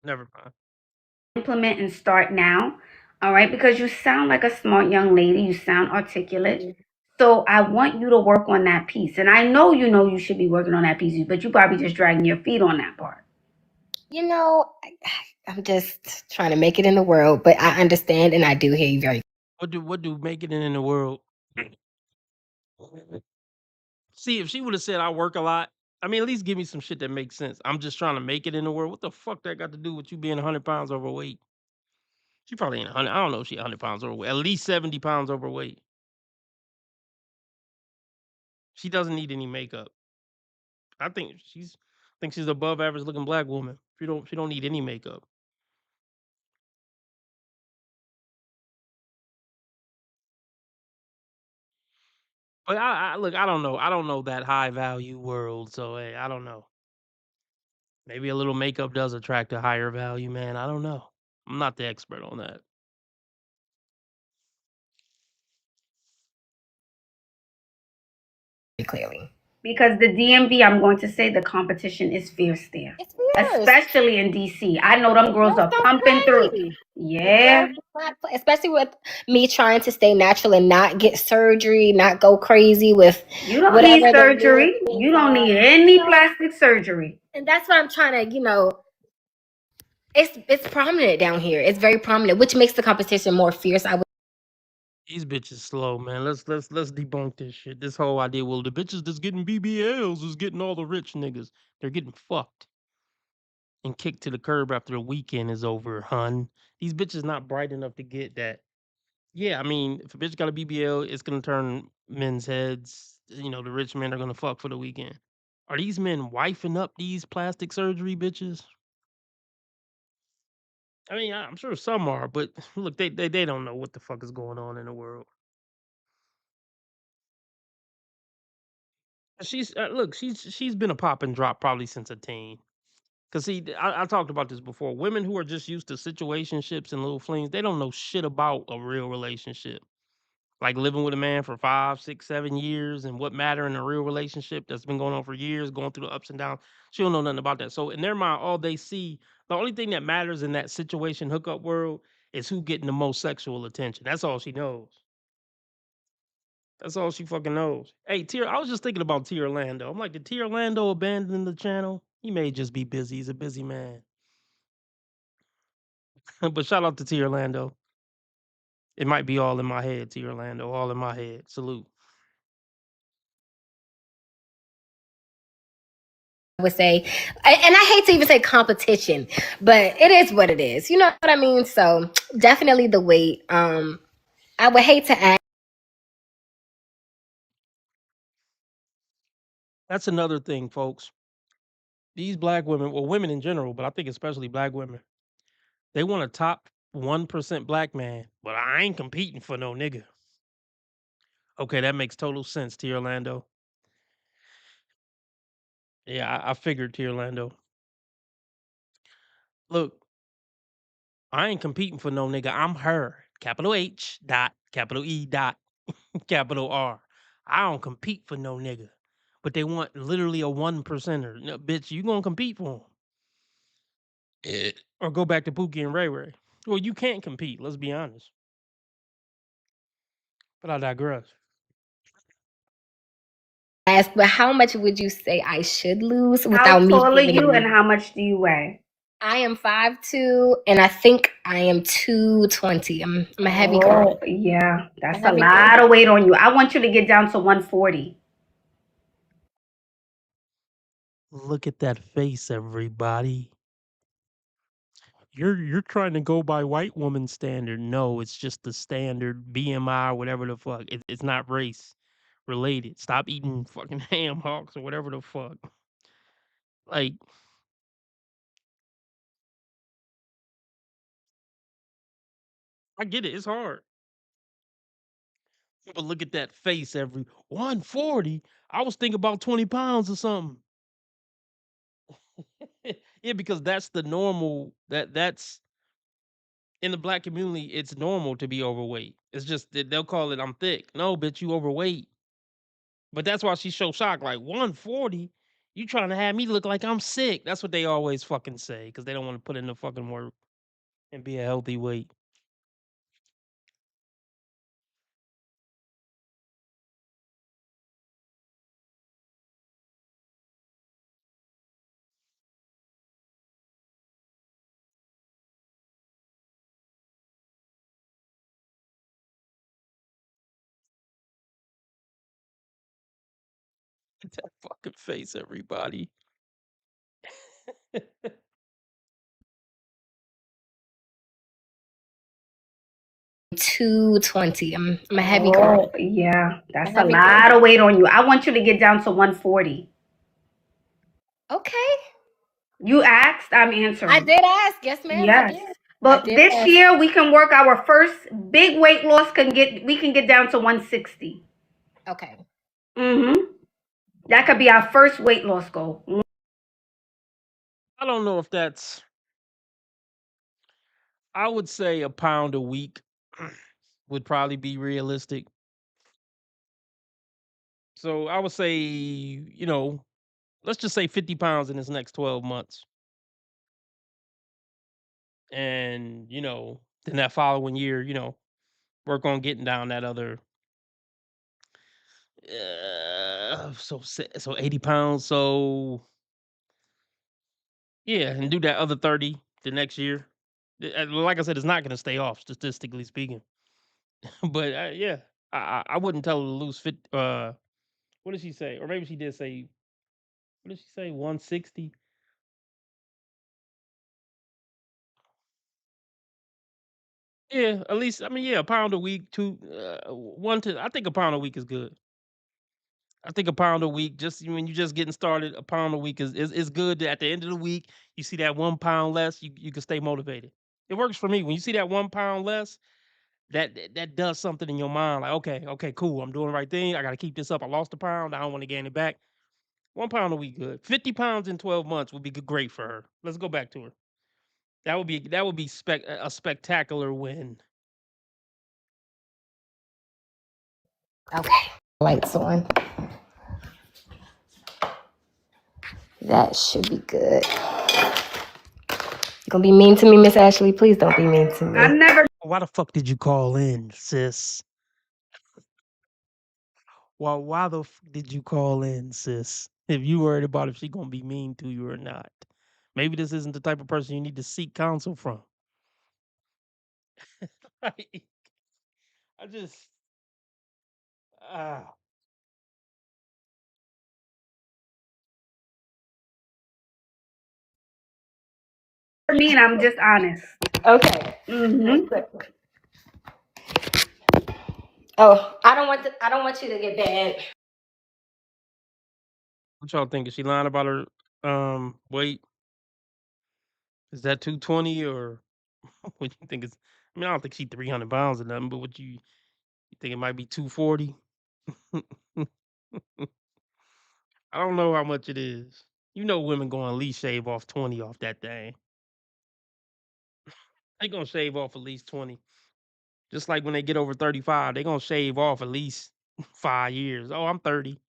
Never mind. implement and start now. All right? Because you sound like a smart young lady. You sound articulate. So I want you to work on that piece. And I know you should be working on that piece, but you probably just dragging your feet on that part. You know, I'm just trying to make it in the world, but I understand and I do hear you very. What do making it in the world? See, if she would have said I work a lot, I mean, at least give me some shit that makes sense. I'm just trying to make it in the world. What the fuck that got to do with you being 100 pounds overweight? She probably ain't 100. I don't know if she 100 pounds overweight. At least 70 pounds overweight. She doesn't need any makeup. I think she's above average looking black woman. She don't need any makeup. But I look, I don't know. I don't know that high value world. So hey, I don't know. Maybe a little makeup does attract a higher value, man. I don't know. I'm not the expert on that. Clearly. Because the DMV, I'm going to say the competition is fierce there. It's fierce. Especially in DC. I know them girls are pumping through. Yeah. Especially with me trying to stay natural and not get surgery, not go crazy with You don't need surgery. You don't need any plastic surgery. And that's what I'm trying to, it's prominent down here. It's very prominent, which makes the competition more fierce. These bitches slow, man. Let's debunk this shit. This whole idea, well, the bitches that's getting BBLs is getting all the rich niggas. They're getting fucked and kicked to the curb after the weekend is over, hun. These bitches not bright enough to get that. Yeah, I mean, if a bitch got a BBL, it's gonna turn men's heads. The rich men are gonna fuck for the weekend. Are these men wifing up these plastic surgery bitches? I mean, I'm sure some are, but look, they don't know what the fuck is going on in the world. She's look, she's been a pop and drop probably since a teen. Cause see, I talked about this before. Women who are just used to situationships and little flings, they don't know shit about a real relationship. Like living with a man for 5, 6, 7 years and what matter in a real relationship that's been going on for years, going through the ups and downs. She don't know nothing about that. So in their mind, all they see, the only thing that matters in that situation hookup world It's who getting the most sexual attention. That's all she knows. That's all she fucking knows. Hey, I was just thinking about T. Orlando. I'm like, did T. Orlando abandon the channel? He may just be busy. He's a busy man. But shout out to T. Orlando. It might be all in my head, T. Orlando. All in my head. Salute. I would say, and I hate to even say competition, but it is what it is. You know what I mean? So definitely the weight. I would hate to add. That's another thing, folks. These black women, well, women in general, but I think especially black women, they want a top 1% black man, but I ain't competing for no nigga. Okay, that makes total sense, T. Orlando. Yeah, I figured, T. Orlando. Look, I ain't competing for no nigga. I'm her. Capital H dot, capital E dot, capital R. I don't compete for no nigga. But they want literally a 1%er. No, bitch, you gonna compete for him. Or go back to Pookie and Ray Ray. Well, you can't compete, let's be honest. But I digress. Ask, but how much would you say I should lose without How me tall are giving you you? and how much do you weigh? I am 5'2", and I think I am 220. I'm a heavy girl. Oh, yeah. That's a heavy lot girl. of weight on you. I want you to get down to 140. Look at that face, everybody. You're trying to go by white woman standard. No, it's just the standard BMI, whatever the fuck. It's not race related. Stop eating fucking ham hocks or whatever the fuck. Like, I get it. It's hard. But look at that face, 140. I was thinking about 20 pounds or something. Yeah, because that's the normal. That's in the black community. It's normal to be overweight. It's just that they'll call it I'm thick. No, bitch, you overweight. But that's why she's so shocked. Like 140, you trying to have me look like I'm sick. That's what they always fucking say because they don't want to put in the fucking work and be a healthy weight. That fucking face, everybody. 220. I'm a heavy girl. Oh, yeah. That's a heavy lot girl. of weight on you. I want you to get down to 140. Okay. You asked, I'm answering. I did ask. Yes, ma'am. Yes. I did. But did this ask. year we can work our first big weight loss. We can get down to 160. Okay. That could be our first weight loss goal. I don't know if that's. I would say a pound a week would probably be realistic. So I would say, let's just say 50 pounds in this next 12 months. And, then that following year, work on getting down that other. So 80 pounds. So, yeah, and do that other 30 the next year. Like I said, it's not going to stay off, statistically speaking. But yeah, I wouldn't tell her to lose 50. What did she say? Or maybe she did say, what did she say? 160? Yeah, at least, a pound a week, I think a pound a week is good. I think a pound a week, just when you're just getting started, a pound a week is good. At the end of the week, you see that 1 pound less, you can stay motivated. It works for me. When you see that 1 pound less, that does something in your mind. Like, okay, cool. I'm doing the right thing. I got to keep this up. I lost a pound. I don't want to gain it back. 1 pound a week, good. 50 pounds in 12 months would be great for her. Let's go back to her. That would be a spectacular win. Okay. Lights on. That should be good. Gonna be mean to me, Miss Ashley? Please don't be mean to me. I never. Why the fuck did you call in, sis? Why the did you call in, sis? If you worried about if she gonna be mean to you or not. Maybe this isn't the type of person you need to seek counsel from. Like, I just ah. Mean, I'm just honest. Okay. Oh, I don't want you to get bad. What y'all think? Is she lying about her weight? Is that 220 or what you think is? I mean, I don't think she's 300 pounds or nothing, but what you think it might be 240? I don't know how much it is. You know, women gonna at least shave off 20 off that thing. They gonna shave off at least 20. Just like when they get over 35, they gonna shave off at least 5 years. Oh, I'm 30.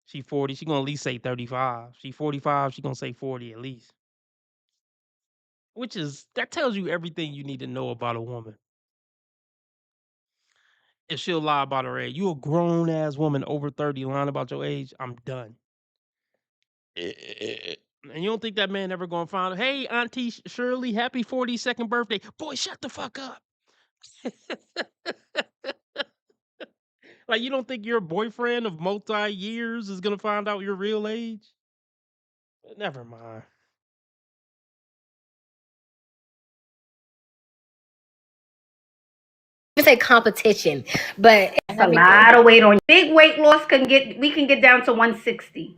She 40. She gonna at least say 35. She 45. She gonna say 40 at least. Which is that tells you everything you need to know about a woman. If she'll lie about her age, you a grown ass woman over 30 lying about your age, I'm done. And you don't think that man ever gonna find, hey, Auntie Shirley, happy 42nd birthday. Boy, shut the fuck up. Like, you don't think your boyfriend of multi years is gonna find out your real age? Never mind. Say competition, but It's a lot of weight on you. Big weight loss we can get down to 160.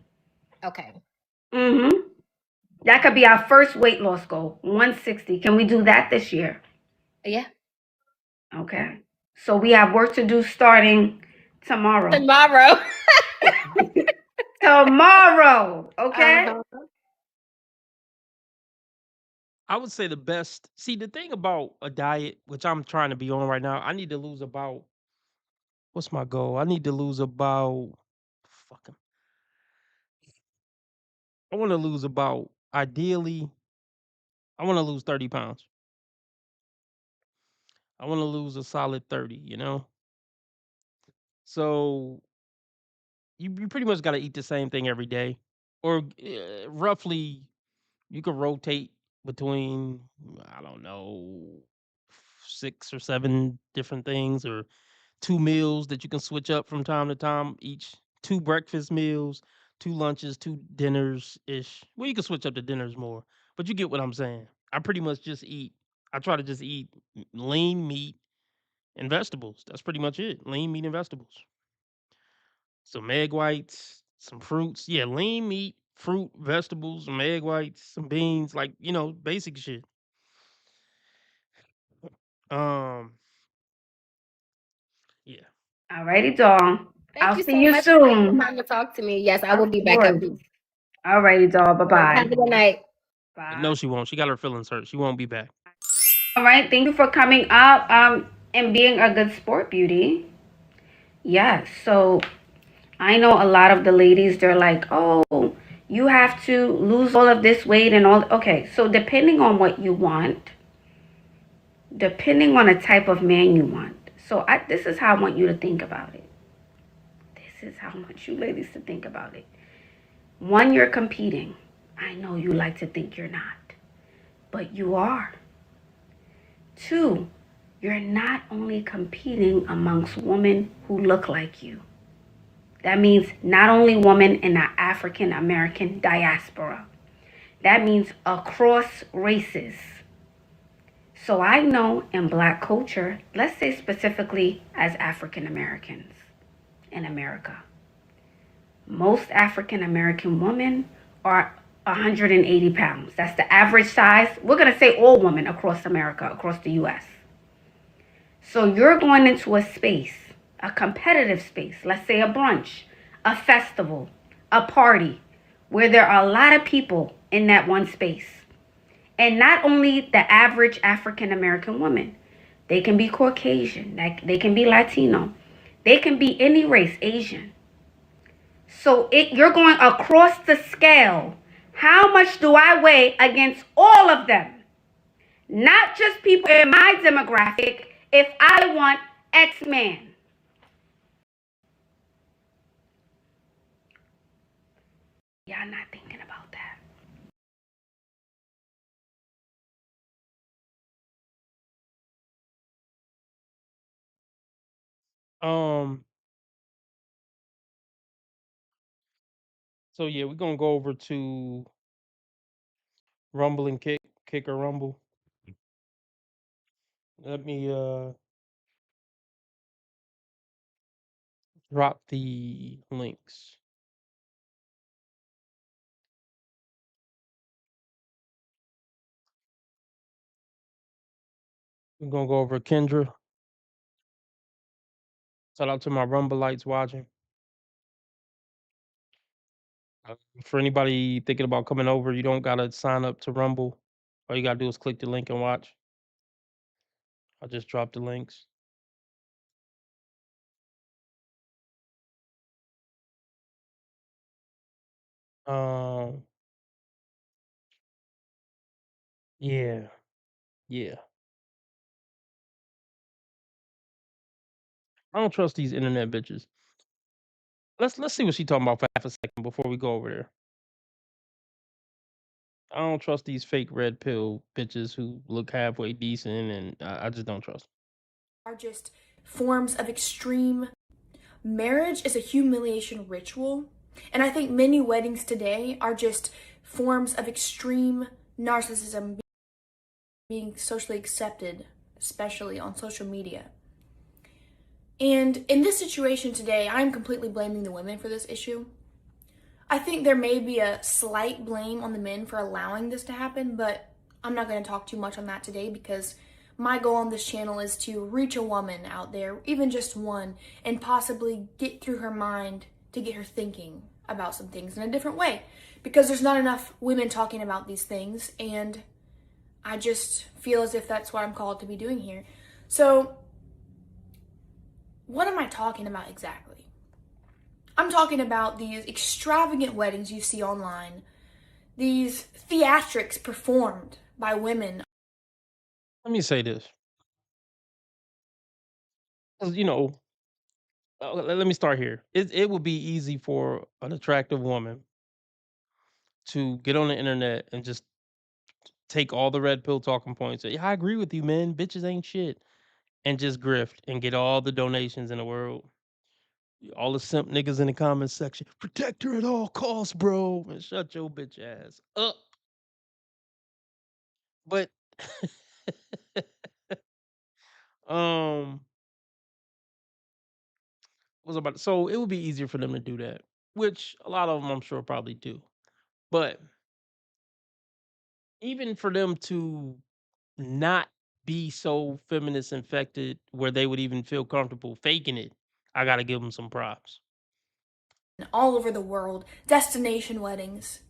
Okay. That could be our first weight loss goal, 160. Can we do that this year? Yeah. Okay. So we have work to do starting tomorrow. Tomorrow. Okay. I would say the best. See, the thing about a diet, which I'm trying to be on right now, I need to lose about. What's my goal? I need to lose about. Fucking. I want to lose about. Ideally, I want to lose 30 pounds. I want to lose a solid 30. You know. So you pretty much got to eat the same thing every day, or roughly, you could rotate between I don't know 6 or 7 different things, or 2 meals that you can switch up from time to time. Each 2 breakfast meals, 2 lunches, 2 dinners ish. Well, you can switch up the dinners more, but you get what I'm saying. I pretty much just eat. I try to just eat lean meat and vegetables. That's pretty much it. Lean meat and vegetables. Some egg whites, some fruits. Yeah, lean meat, fruit, vegetables, some egg whites, some beans, like, basic shit. Yeah. Alrighty, doll. I'll Thank see you you so much for taking soon. time to talk to me. Yes, I will be back up. Alrighty, doll. Bye-bye. Have a good night. No, she won't. She got her feelings hurt. She won't be back. All right. Thank you for coming up and being a good sport, Beauty. Yes. So I know a lot of the ladies, they're like, oh, you have to lose all of this weight and all. Okay. So depending on what you want, depending on the type of man you want. So this is how I want you to think about it. This is how I want you ladies to think about it. 1, you're competing. I know you like to think you're not, but you are. 2, you're not only competing amongst women who look like you. That means not only women in the African American diaspora. That means across races. So I know in Black culture, let's say specifically as African Americans in America, most African American women are 180 pounds. That's the average size. We're going to say all women across America, across the U.S. So you're going into a space, a competitive space, let's say a brunch, a festival, a party, where there are a lot of people in that one space. And not only the average African American woman, they can be Caucasian, they can be Latino, they can be any race, Asian. So you're going across the scale. How much do I weigh against all of them? not just people in my demographic, if I want X man. Y'all not thinking about that. So yeah, we're gonna go over to Rumble and Kick or Rumble. Let me drop the links. We're gonna go over Kendra. Shout out to my Rumbleites watching. For anybody thinking about coming over, you don't gotta sign up to Rumble. All you gotta do is click the link and watch. I just dropped the links. Um, yeah, yeah. I don't trust these internet bitches. Let's see what she talking about for half a second before we go over there. I don't trust these fake red pill bitches who look halfway decent, and I just don't trust. Are just forms of extreme. Marriage is a humiliation ritual, and I think many weddings today are just forms of extreme narcissism being socially accepted, especially on social media. And in this situation today, I'm completely blaming the women for this issue. I think there may be a slight blame on the men for allowing this to happen, but I'm not going to talk too much on that today because my goal on this channel is to reach a woman out there, even just one, and possibly get through her mind to get her thinking about some things in a different way. Because there's not enough women talking about these things, and I just feel as if that's what I'm called to be doing here. So, what am I talking about exactly? I'm talking about these extravagant weddings you see online, these theatrics performed by women. Let me say this. 'Cause, let me start here. It would be easy for an attractive woman to get on the internet and just take all the red pill talking points. Say, yeah, I agree with you, man. Bitches ain't shit. And just grift and get all the donations in the world. All the simp niggas in the comments section. Protect her at all costs, bro. And shut your bitch ass up. But um was about so it would be easier for them to do that, which a lot of them I'm sure probably do. But even for them to not be so feminist infected where they would even feel comfortable faking it, I gotta give them some props. All over the world, destination weddings,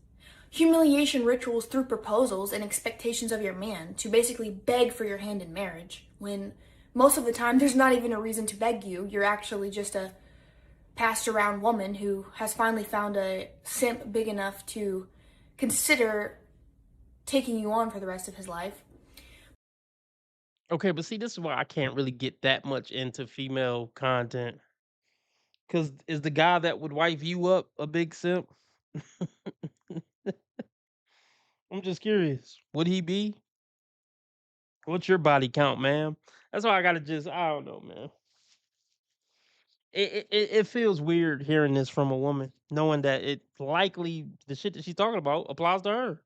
humiliation rituals through proposals and expectations of your man to basically beg for your hand in marriage, when most of the time there's not even a reason to beg you. You're actually just a passed around woman who has finally found a simp big enough to consider taking you on for the rest of his life. Okay, but see, this is why I can't really get that much into female content. Cause is the guy that would wife you up a big simp? I'm just curious. Would he be? What's your body count, ma'am? That's why I gotta I don't know, man. It feels weird hearing this from a woman, knowing that it likely the shit that she's talking about applies to her.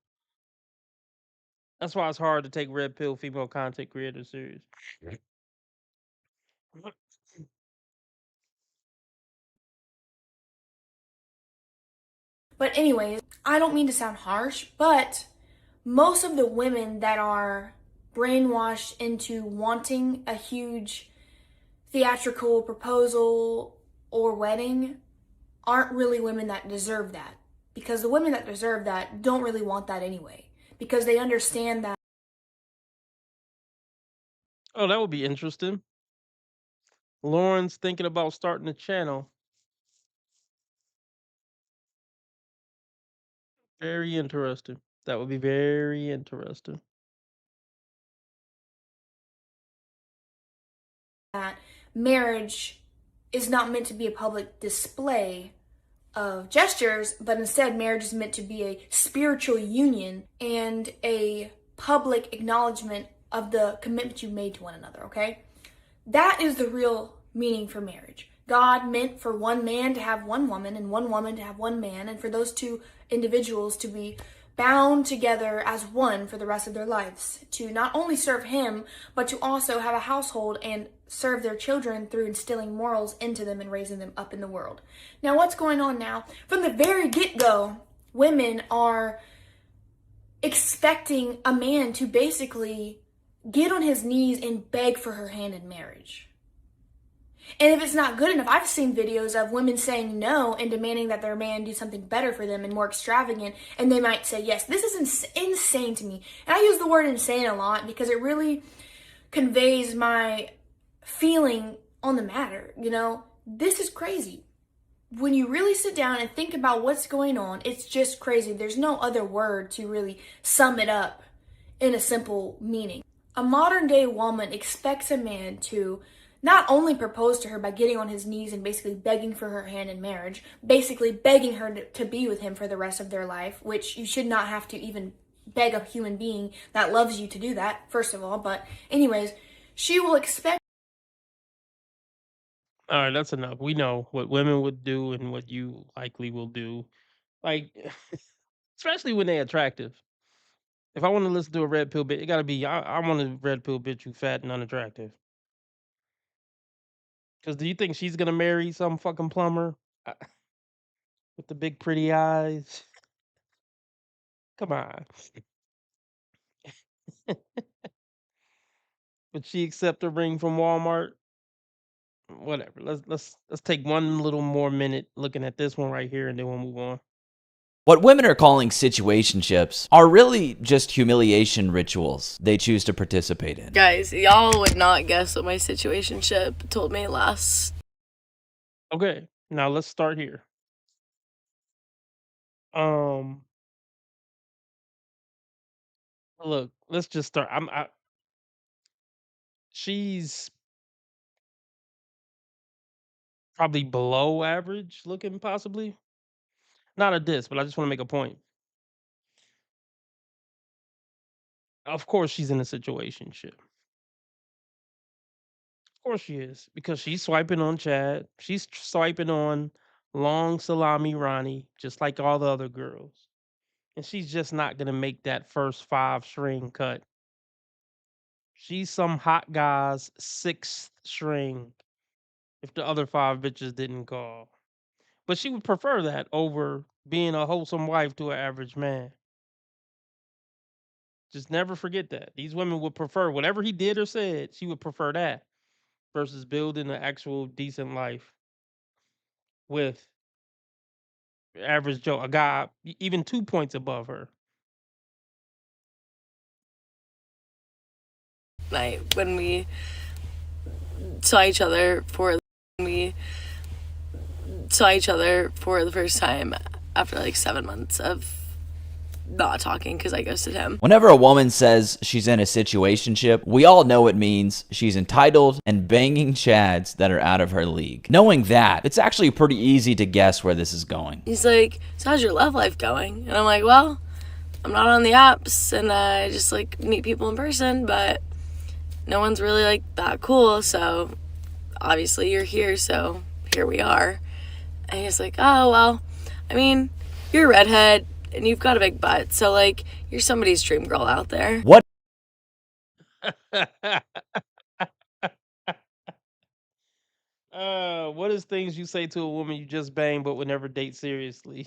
That's why it's hard to take red pill female content creators serious. But anyways, I don't mean to sound harsh, but most of the women that are brainwashed into wanting a huge theatrical proposal or wedding aren't really women that deserve that. Because the women that deserve that don't really want that anyway. Because they understand that. Oh, that would be interesting. Lauren's thinking about starting a channel. Very interesting. That would be very interesting. that marriage is not meant to be a public display of gestures, but instead marriage is meant to be a spiritual union and a public acknowledgement of the commitment you made to one another, okay? That is the real meaning for marriage. God meant for one man to have one woman and one woman to have one man, and for those two individuals to be bound together as one for the rest of their lives, to not only serve him, but to also have a household and serve their children through instilling morals into them and raising them up in the world. Now, what's going on now? From the very get-go, women are expecting a man to basically get on his knees and beg for her hand in marriage. And if it's not good enough, I've seen videos of women saying no and demanding that their man do something better for them and more extravagant, and they might say yes. This is insane to me. And I use the word insane a lot because it really conveys my feeling on the matter. You know, this is crazy. When you really sit down and think about what's going on, it's just crazy. There's no other word to really sum it up in a simple meaning. A modern day woman expects a man to not only propose to her by getting on his knees and basically begging for her hand in marriage, basically begging her to be with him for the rest of their life, which you should not have to even beg a human being that loves you to do that, first of all. But anyways, she will expect. All right, that's enough. We know what women would do and what you likely will do. Like, especially when they're attractive. If I want to listen to a red pill bitch, it gotta be I want a red pill bitch who fat and unattractive. Because do you think she's gonna marry some fucking plumber with the big pretty eyes? Come on. Would she accept a ring from Walmart? Whatever. Let's take one little more minute looking at this one right here, and then we'll move on. What women are calling situationships are really just humiliation rituals they choose to participate in. Guys, y'all would not guess what my situationship told me last. Okay, now let's start here. Look, let's just start. She's probably below average looking, possibly. Not a diss, but I just want to make a point. Of course, she's in a situationship. Of course she is, because she's swiping on Chad. She's swiping on Long Salami Ronnie, just like all the other girls. And she's just not gonna make that first 5 string cut. She's some hot guy's 6th string if the other 5 bitches didn't call. But she would prefer that over being a wholesome wife to an average man. Just never forget that. These women would prefer whatever he did or said, she would prefer that versus building an actual decent life with average Joe, a guy even 2 points above her. Night when we saw each other for the first time after like 7 months of not talking because I ghosted him. Whenever a woman says she's in a situationship, we all know it means she's entitled and banging chads that are out of her league. Knowing that, it's actually pretty easy to guess where this is going. He's like, so how's your love life going? And I'm like, well, I'm not on the apps and I just like meet people in person, but no one's really like that cool, so obviously you're here, so here we are. And he's like, oh, well, I mean, you're a redhead and you've got a big butt, so like you're somebody's dream girl out there. What? What is things you say to a woman you just banged but would never date seriously?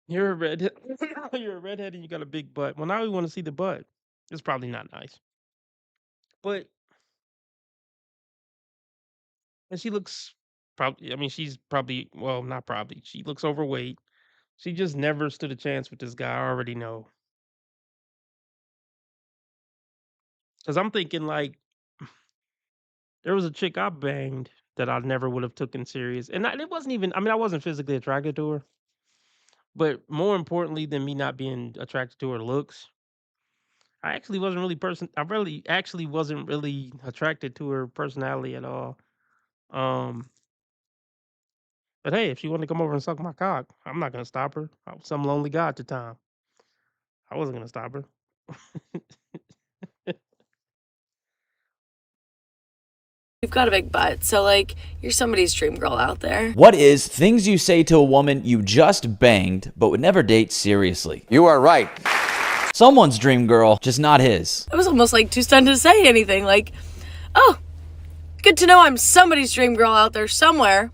You're a redhead. You're a redhead and you got a big butt. Well, now we want to see the butt. It's probably not nice, but and she looks probably. I mean, she's probably well, not probably. She looks overweight. She just never stood a chance with this guy. I already know. Because I'm thinking like there was a chick I banged that I never would have taken serious, and it wasn't even. I mean, I wasn't physically attracted to her, but more importantly than me not being attracted to her looks, I actually wasn't really I really actually wasn't really attracted to her personality at all. Um, but hey, if she wanted to come over and suck my cock, I'm not gonna stop her. I was some lonely guy at the time. I wasn't gonna stop her. You've got a big butt, so like you're somebody's dream girl out there. What is things you say to a woman you just banged but would never date seriously? You are right. Someone's dream girl, just not his. I was almost like too stunned to say anything. Like, oh, good to know I'm somebody's dream girl out there somewhere.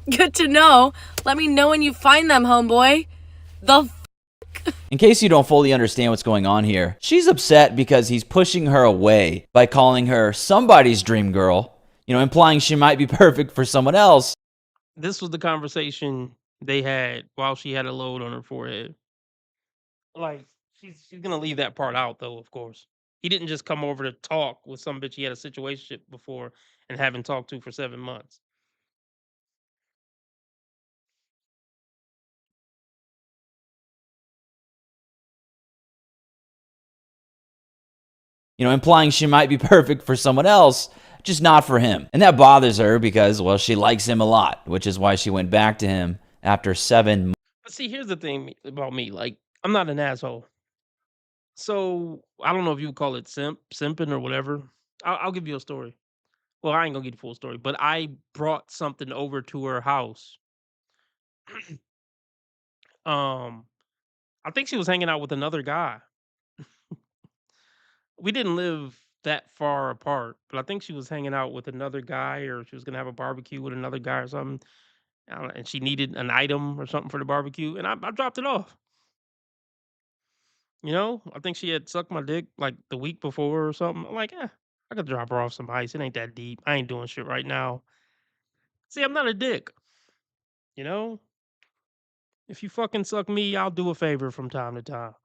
Good to know. Let me know when you find them, homeboy. In case you don't fully understand what's going on here, she's upset because he's pushing her away by calling her somebody's dream girl, implying she might be perfect for someone else. This was the conversation they had while she had a load on her forehead. Like, she's gonna leave that part out, though, of course. He didn't just come over to talk with some bitch he had a situationship before and haven't talked to for 7 months. Implying she might be perfect for someone else, just not for him. And that bothers her because, well, she likes him a lot, which is why she went back to him after 7 months. But see, here's the thing about me. Like, I'm not an asshole. So, I don't know if you would call it simping or whatever. I'll give you a story. Well, I ain't gonna get the full story, but I brought something over to her house. I think she was hanging out with another guy. We didn't live that far apart, but I think she was hanging out with another guy, or she was gonna have a barbecue with another guy or something. I don't know, and she needed an item or something for the barbecue, and I dropped it off. I think she had sucked my dick like the week before or something. I'm like, I could drop her off some ice. It ain't that deep. I ain't doing shit right now. See, I'm not a dick. You know, if you fucking suck me, I'll do a favor from time to time.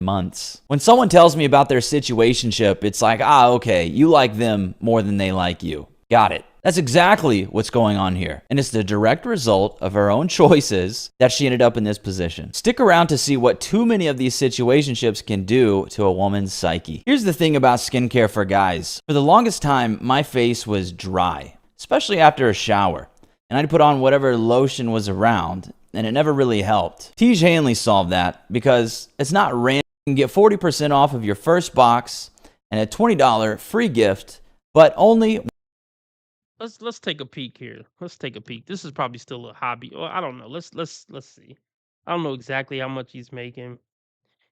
Months. When someone tells me about their situationship, it's like, okay, you like them more than they like you. Got it. That's exactly what's going on here. And it's the direct result of her own choices that she ended up in this position. Stick around to see what too many of these situationships can do to a woman's psyche. Here's the thing about skincare for guys. For the longest time, my face was dry, especially after a shower. And I'd put on whatever lotion was around, and it never really helped. Tej Hanley solved that because it's not random. You can get 40% off of your first box and a $20 free gift, but only... Let's take a peek here. Let's take a peek. This is probably still a hobby. Well, I don't know. Let's see. I don't know exactly how much he's making.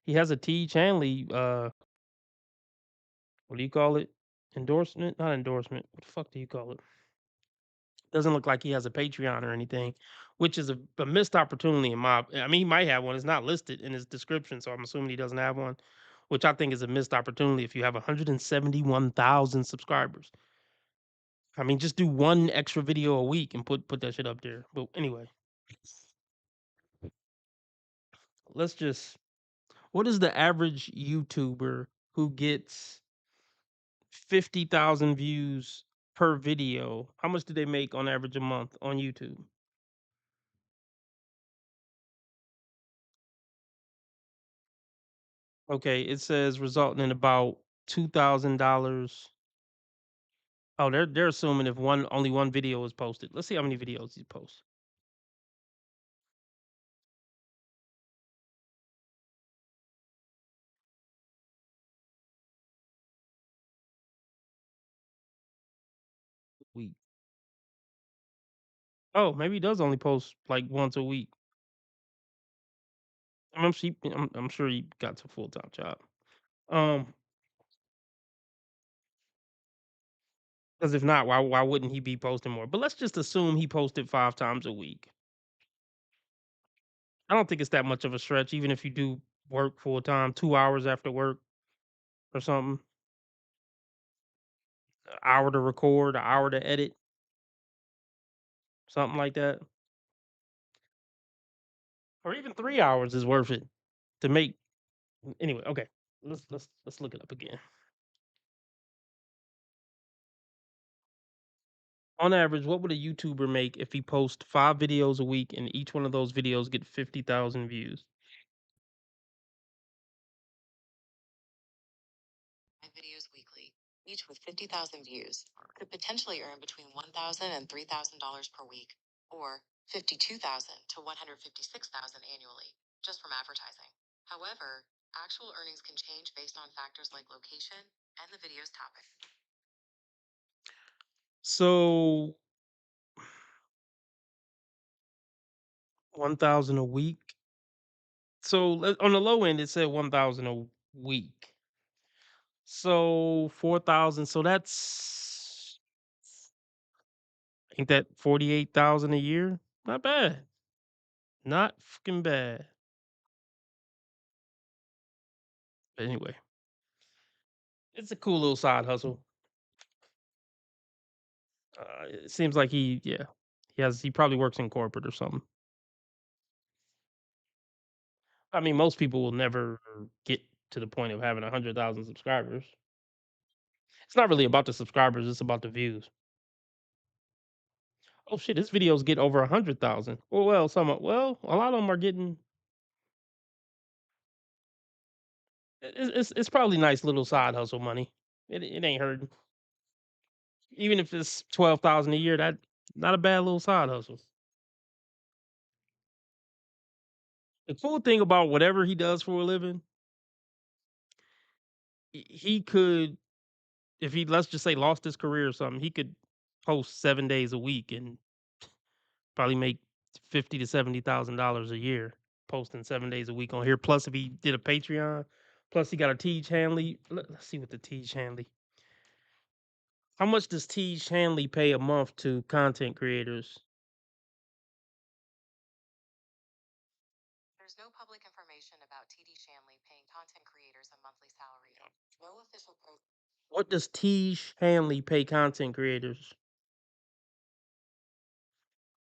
He has a Tej Hanley what do you call it? Endorsement? Not endorsement. What the fuck do you call it? Doesn't look like he has a Patreon or anything, which is a missed opportunity in my. I mean, he might have one. It's not listed in his description, so I'm assuming he doesn't have one, which I think is a missed opportunity if you have 171,000 subscribers. I mean, just do one extra video a week and put that shit up there. But anyway, let's just. What is the average YouTuber who gets 50,000 views per video? How much do they make on average a month on YouTube? Okay, it says resulting in about $2,000. Oh, they're assuming if only one video is posted. Let's see how many videos he posts. Week. Oh, maybe he does only post like once a week. I'm sure he got a full-time job. Because if not, why wouldn't he be posting more? But let's just assume he posted 5 times a week. I don't think it's that much of a stretch, even if you do work full time, 2 hours after work or something. An hour to record, an hour to edit, something like that. Or even 3 hours is worth it to make. Anyway, okay. Let's look it up again. On average, what would a YouTuber make if he posts 5 videos a week and each one of those videos get 50,000 views? 5 videos weekly, each with 50,000 views, could potentially earn between $1,000 and $3,000 per week, or 52,000 to 156,000 annually, just from advertising. However, actual earnings can change based on factors like location and the video's topic. So 1,000 a week. So on the low end, it said 1,000 a week. So 4,000. So that's ain't that 48,000 a year? Not bad. Not fucking bad. But anyway, it's a cool little side hustle. It seems like he probably works in corporate or something. I mean, most people will never get to the point of having 100,000 subscribers. It's not really about the subscribers; it's about the views. Oh shit, his videos get over 100,000. Well, a lot of them are getting. It's probably nice little side hustle money. It ain't hurting. Even if it's 12,000 a year, that not a bad little side hustle. The cool thing about whatever he does for a living, he could, if he, let's just say, lost his career or something, he could post 7 days a week and probably make $50,000 to $70,000 a year posting 7 days a week on here. Plus, if he did a Patreon, plus he got a Tej Hanley. Let's see what the Tej Hanley. How much does Tej Hanley pay a month to content creators? There's no public information about TD Shanley paying content creators a monthly salary. No official What does Tej Hanley pay content creators?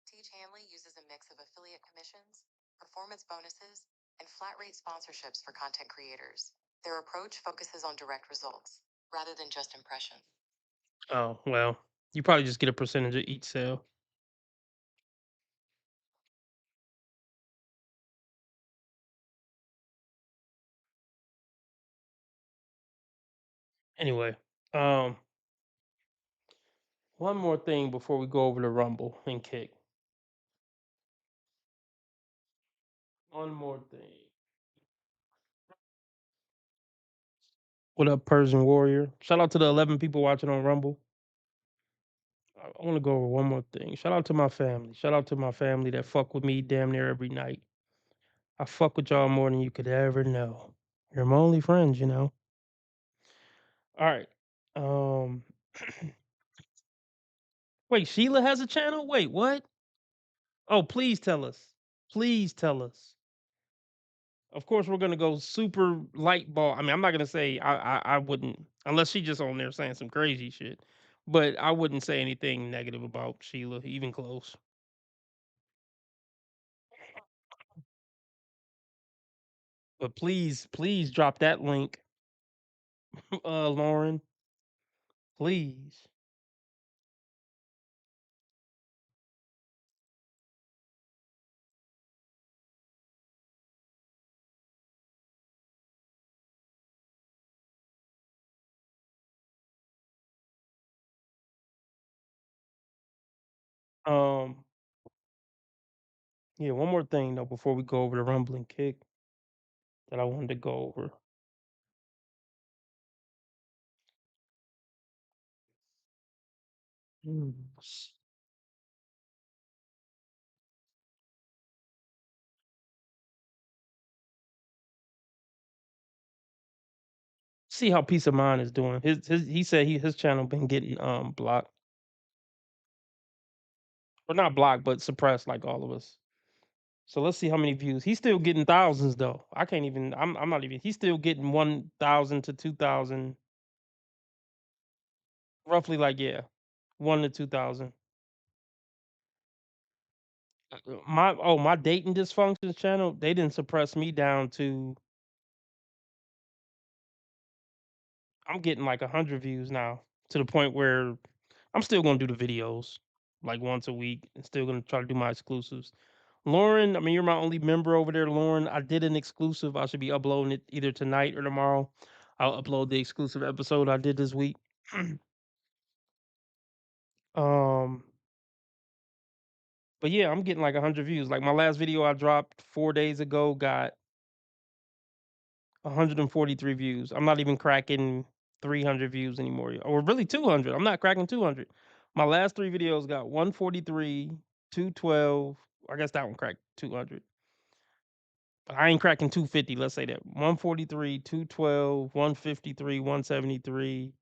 Tej Hanley uses a mix of affiliate commissions, performance bonuses, and flat rate sponsorships for content creators. Their approach focuses on direct results rather than just impressions. Oh, well, you probably just get a percentage of each sale. Anyway, one more thing before we go over to Rumble and Kick. One more thing. What up, Persian Warrior? Shout out to the 11 people watching on Rumble. I want to go over one more thing. Shout out to my family. Shout out to my family that fuck with me damn near every night. I fuck with y'all more than you could ever know. You're my only friends, you know. All right. Wait, Sheila has a channel? Wait, what? Oh, please tell us. Please tell us. Of course, we're gonna go super light ball. I mean, I'm not gonna say I wouldn't, unless she just on there saying some crazy shit. But I wouldn't say anything negative about Sheila, even close. But please drop that link, Lauren. Please. Um, yeah, one more thing though before we go over the rumbling kick that I wanted to go over. Hmm. See how Peace of Mind is doing. His he said his channel been getting blocked. Or not blocked, but suppressed like all of us. So let's see how many views. He's still getting thousands though. I can't even I'm not even he's still getting 1,000 to 2,000. Roughly like 1 to 2,000. My dating dysfunctions channel, they didn't suppress me down to I'm getting like 100 views now to the point where I'm still gonna do the videos like once a week and still gonna try to do my exclusives. Lauren, I mean, you're my only member over there, Lauren. I did an exclusive. I should be uploading it either tonight or tomorrow. I'll upload the exclusive episode I did this week. um, but yeah, I'm getting like 100 views. Like my last video I dropped 4 days ago got 143 views. I'm not even cracking 300 views anymore, or really 200. I'm not cracking 200. My last 3 videos got 143, 212. I guess that one cracked 200. But I ain't cracking 250. Let's say that 143, 212, 153, 173,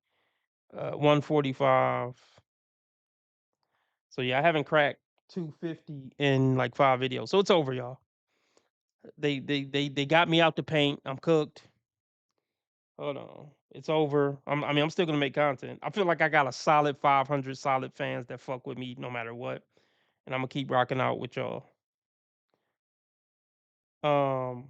145. So yeah, I haven't cracked 250 in like 5 videos. So it's over, y'all. They got me out the paint. I'm cooked. Hold on. It's over. I mean, I'm still gonna make content. I feel like I got a solid 500 solid fans that fuck with me no matter what, and I'm gonna keep rocking out with y'all. Um,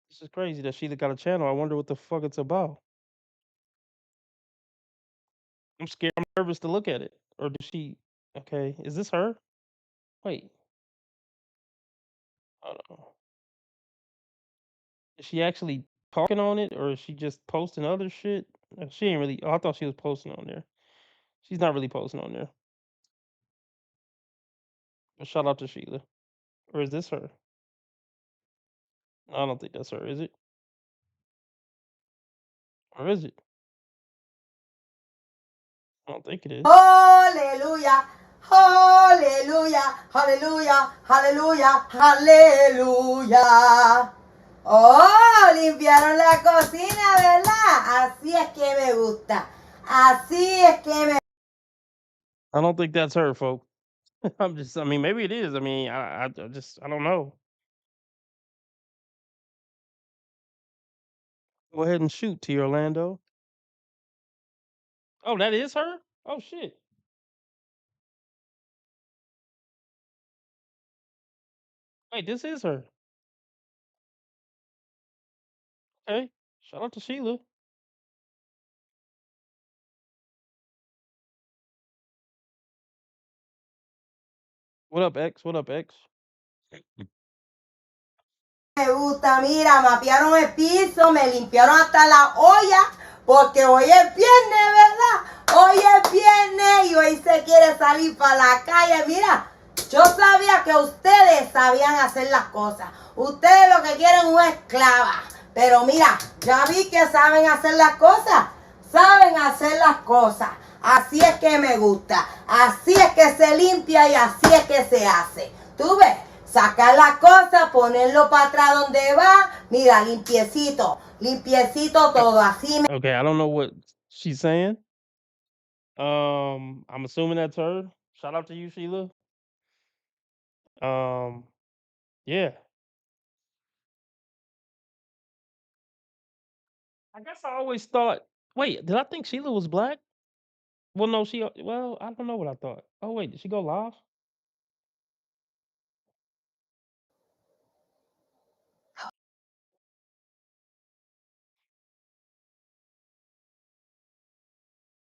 this is crazy that Sheila got a channel. I wonder what the fuck it's about. I'm scared. I'm nervous to look at it. Or does she? Okay, is this her? Wait, hold on. Is she actually talking on it, or is she just posting other shit? She ain't really. Oh, I thought she was posting on there. She's not really posting on there. But shout out to Sheila. Or is this her? I don't think that's her. Is it? Or is it? I don't think it is. Hallelujah, hallelujah, hallelujah, hallelujah, hallelujah. Oh, limpiaron la cocina, ¿verdad? Así es que me gusta. Así es que me I don't think that's her, folks. I'm just. I mean, maybe it is. I mean, I just. I don't know. Go ahead and shoot, T. Orlando. Oh, that is her. Oh shit. Wait, this is her. Okay. Shout out to Sheila. What up, X? What up, X? gusta. Mira, mapearon el piso, me limpiaron hasta la olla, porque hoy es viernes, ¿verdad? Hoy es viernes y hoy se quiere salir para la calle. Mira, yo sabía que ustedes sabían hacer las cosas. Ustedes lo que quieren es una esclava. Pero mira, ya vi que saben hacer las cosas. Saben hacer las cosas. Así es que me gusta. Así es que se limpia y así es que se hace. ¿Tú ves? Sacar las cosas, ponerlo para atrás donde va. Mira, limpiecito. Limpiecito todo. Así me... Okay, I don't know what she's saying. I'm assuming that's her. Shout out to you, Sheila. Yeah. I guess I always thought. Wait, did I think Sheila was black? Well, no, she. Well, I don't know what I thought. Oh wait, did she go live?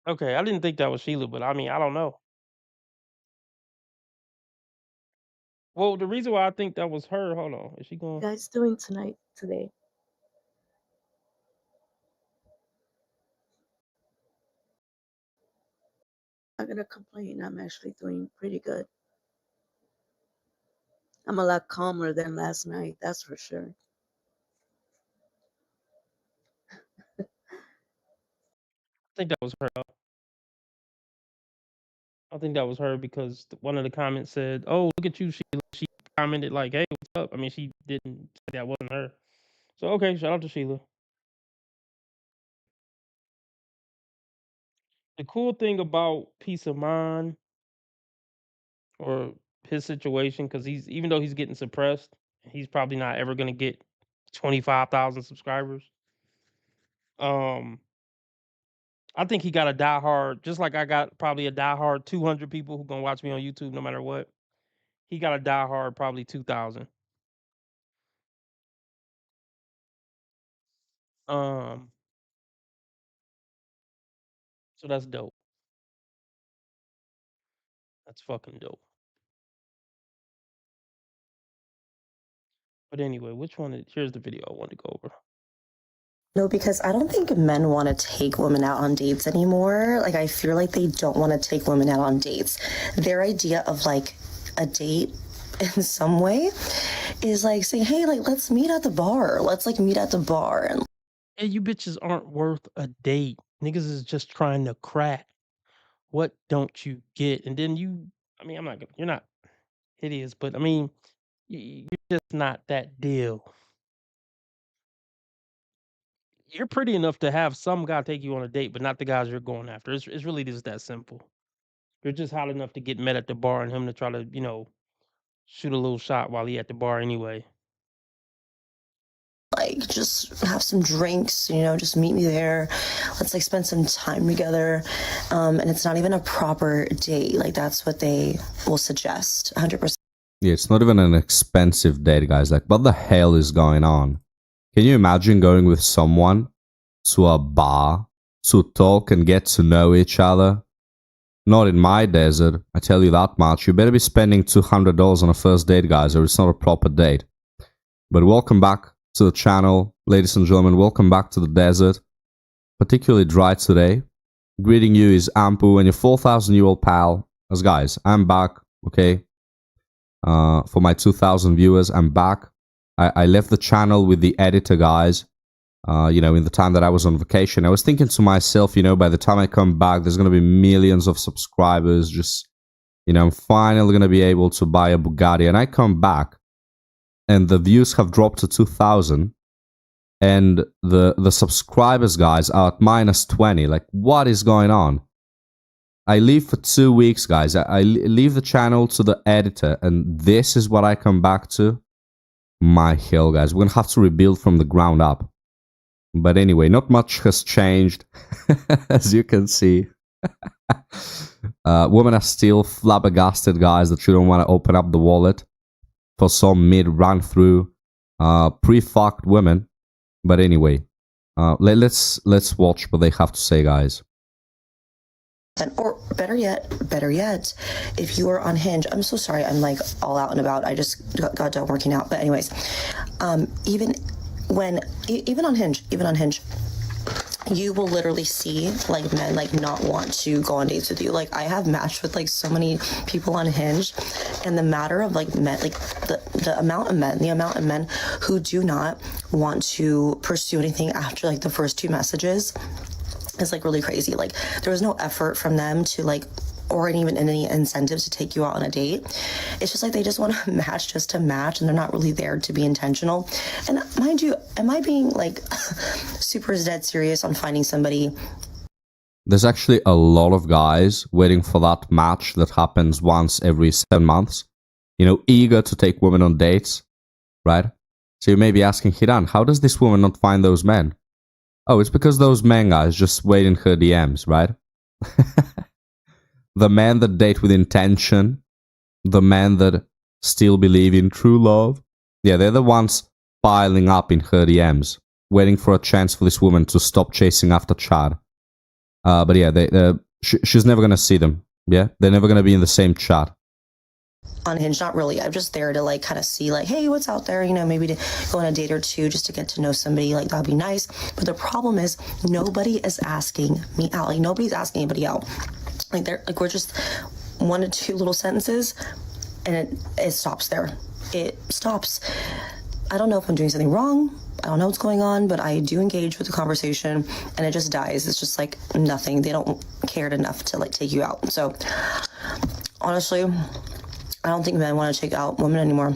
Okay, I didn't think that was Sheila, but I mean, I don't know. Well, the reason why I think that was her. Hold on, is she going? Guys doing tonight today? I'm not gonna complain. I'm actually doing pretty good. I'm a lot calmer than last night, that's for sure. I think that was her. I think that was her because one of the comments said, "Oh, look at you, Sheila." She commented like, "Hey, what's up?" I mean, she didn't say that wasn't her. So okay, shout out to Sheila. The cool thing about Peace of Mind or his situation, because he's even though he's getting suppressed, he's probably not ever gonna get 25,000 subscribers. Um, I think he got a diehard, just like I got probably a diehard 200 people who gonna watch me on YouTube no matter what. He got a diehard probably 2,000. Um, So that's dope. That's fucking dope. But anyway, which one? Here's the video I wanted to go over. No, because I don't think men want to take women out on dates anymore. Like, I feel like they don't want to take women out on dates. Their idea of like a date in some way is like saying, hey, like, let's meet at the bar. Let's like meet at the bar. And Hey, you bitches aren't worth a date. Niggas is just trying to crack. What don't you get? And then you, I mean, you're not hideous, but I mean, you're just not that deal. You're pretty enough to have some guy take you on a date, but not the guys you're going after. It's really just that simple. You're just hot enough to get met at the bar and him to try to, shoot a little shot while he at the bar anyway. like, just have some drinks, just meet me there. Let's like spend some time together. And it's not even a proper date. Like, that's what they will suggest 100%. Yeah, it's not even an expensive date, guys. Like, what the hell is going on? Can you imagine going with someone to a bar to talk and get to know each other? Not in my desert, I tell you that much. You better be spending $200 on a first date, guys, or it's not a proper date. But welcome back to the channel, ladies and gentlemen. Welcome back to the desert. Particularly dry today. Greeting you is Ampu and your 4,000-year-old pal. As guys, I'm back, okay? For my 2,000 viewers, I'm back. I left the channel with the editor, guys. In the time that I was on vacation. I was thinking to myself, by the time I come back, there's going to be millions of subscribers. Just, I'm finally going to be able to buy a Bugatti. And I come back, and the views have dropped to 2,000. And the subscribers, guys, are at -20. Like, what is going on? I leave for 2 weeks, guys. I leave the channel to the editor, and this is what I come back to. My hell, guys. We're going to have to rebuild from the ground up. But anyway, not much has changed, as you can see. Women are still flabbergasted, guys, that you don't want to open up the wallet for some mid-run-through pre-fucked women. But anyway, let's watch what they have to say, guys. Or better yet, if you are on Hinge, I'm so sorry, I'm like all out and about. I just got done working out. But anyways, even on Hinge, you will literally see like men like not want to go on dates with you. Like, I have matched with like so many people on Hinge, and the matter of like men, like the amount of men who do not want to pursue anything after like the first 2 messages is like really crazy. Like, there was no effort from them to like, or even any incentive to take you out on a date. It's just like they just want to match just to match, and they're not really there to be intentional. And mind you, am I being like super dead serious on finding somebody? There's actually a lot of guys waiting for that match that happens once every 7 months. Eager to take women on dates, right? So you may be asking, Hiran, how does this woman not find those men? Oh, it's because those men, guys, just wait in her DMs, right? The men that date with intention, the men that still believe in true love, yeah, they're the ones piling up in her DMs, waiting for a chance for this woman to stop chasing after Chad. But yeah, she's never going to see them, yeah? They're never going to be in the same chat. On Hinge, not really. I'm just there to like kind of see like, hey, what's out there, maybe to go on a date or 2 just to get to know somebody. Like, that'd be nice. But the problem is nobody is asking me out. Like, nobody's asking anybody out. Like, we're just 1 to 2 little sentences, and it stops there. It stops. I don't know if I'm doing something wrong. I don't know what's going on, but I do engage with the conversation, and it just dies. It's just like nothing. They don't care enough to like take you out. So honestly, I don't think men want to take out women anymore.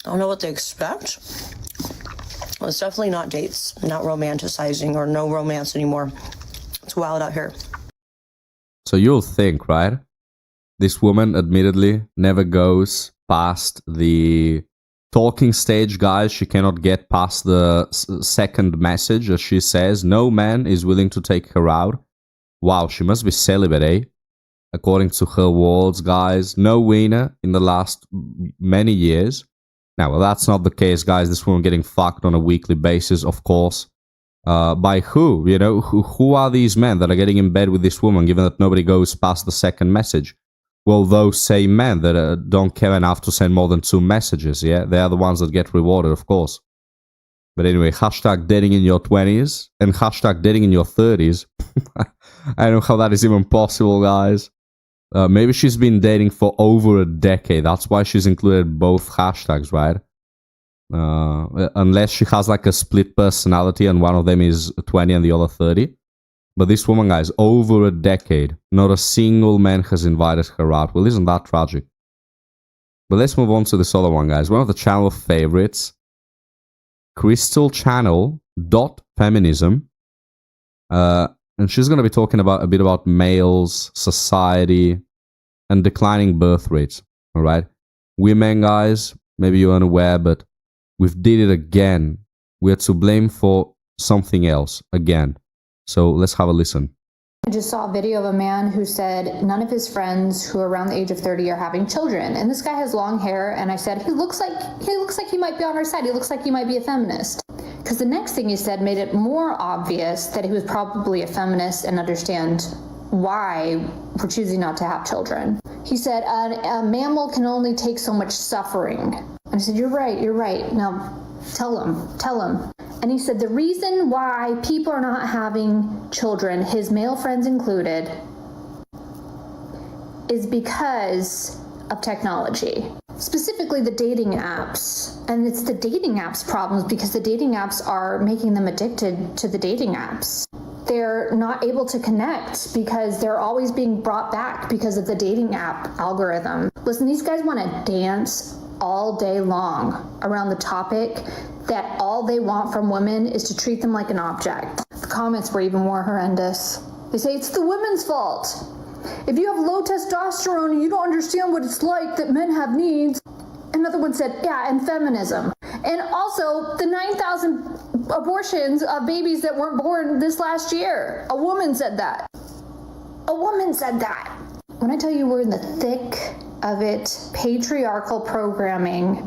I don't know what they expect. Well, it's definitely not dates, not romanticizing, or no romance anymore. It's wild out here. So you'll think, right? This woman admittedly never goes past the talking stage, guys. She cannot get past the second message, as she says. No man is willing to take her out. Wow, she must be celibate, eh? According to her words, guys, no winner in the last many years. Now, well, that's not the case, guys. This woman getting fucked on a weekly basis, of course. By who? You know, who are these men that are getting in bed with this woman, given that nobody goes past the second message? Well, those same men that don't care enough to send more than 2 messages, yeah? They are the ones that get rewarded, of course. But anyway, hashtag dating in your 20s and hashtag dating in your 30s. I don't know how that is even possible, guys. Maybe she's been dating for over a decade. That's why she's included both hashtags, right? Unless she has like a split personality and one of them is 20 and the other 30. But this woman, guys, over a decade, not a single man has invited her out. Well, isn't that tragic? But let's move on to this other one, guys. One of the channel favorites, crystalchannel.feminism. And she's going to be talking about a bit about males, society, and declining birth rates. All right? Women, guys, maybe you're unaware, but we've did it again. We're to blame for something else again. So let's have a listen. I just saw a video of a man who said none of his friends who are around the age of 30 are having children. And this guy has long hair, and I said, he looks like he might be on our side. He looks like he might be a feminist. Because the next thing he said made it more obvious that he was probably a feminist and understand why we're choosing not to have children. He said, a mammal can only take so much suffering. And I said, you're right. Now tell him. And he said, the reason why people are not having children, his male friends included, is because of technology. Specifically the dating apps. And it's the dating apps problems because the dating apps are making them addicted to the dating apps. They're not able to connect because they're always being brought back because of the dating app algorithm. Listen, these guys want to dance all day long around the topic that all they want from women is to treat them like an object. The comments were even more horrendous. They say it's the women's fault. If you have low testosterone and you don't understand what it's like that men have needs. Another one said, yeah, and feminism. And also the 9,000 abortions of babies that weren't born this last year. A woman said that. When I tell you we're in the thick of it, patriarchal programming,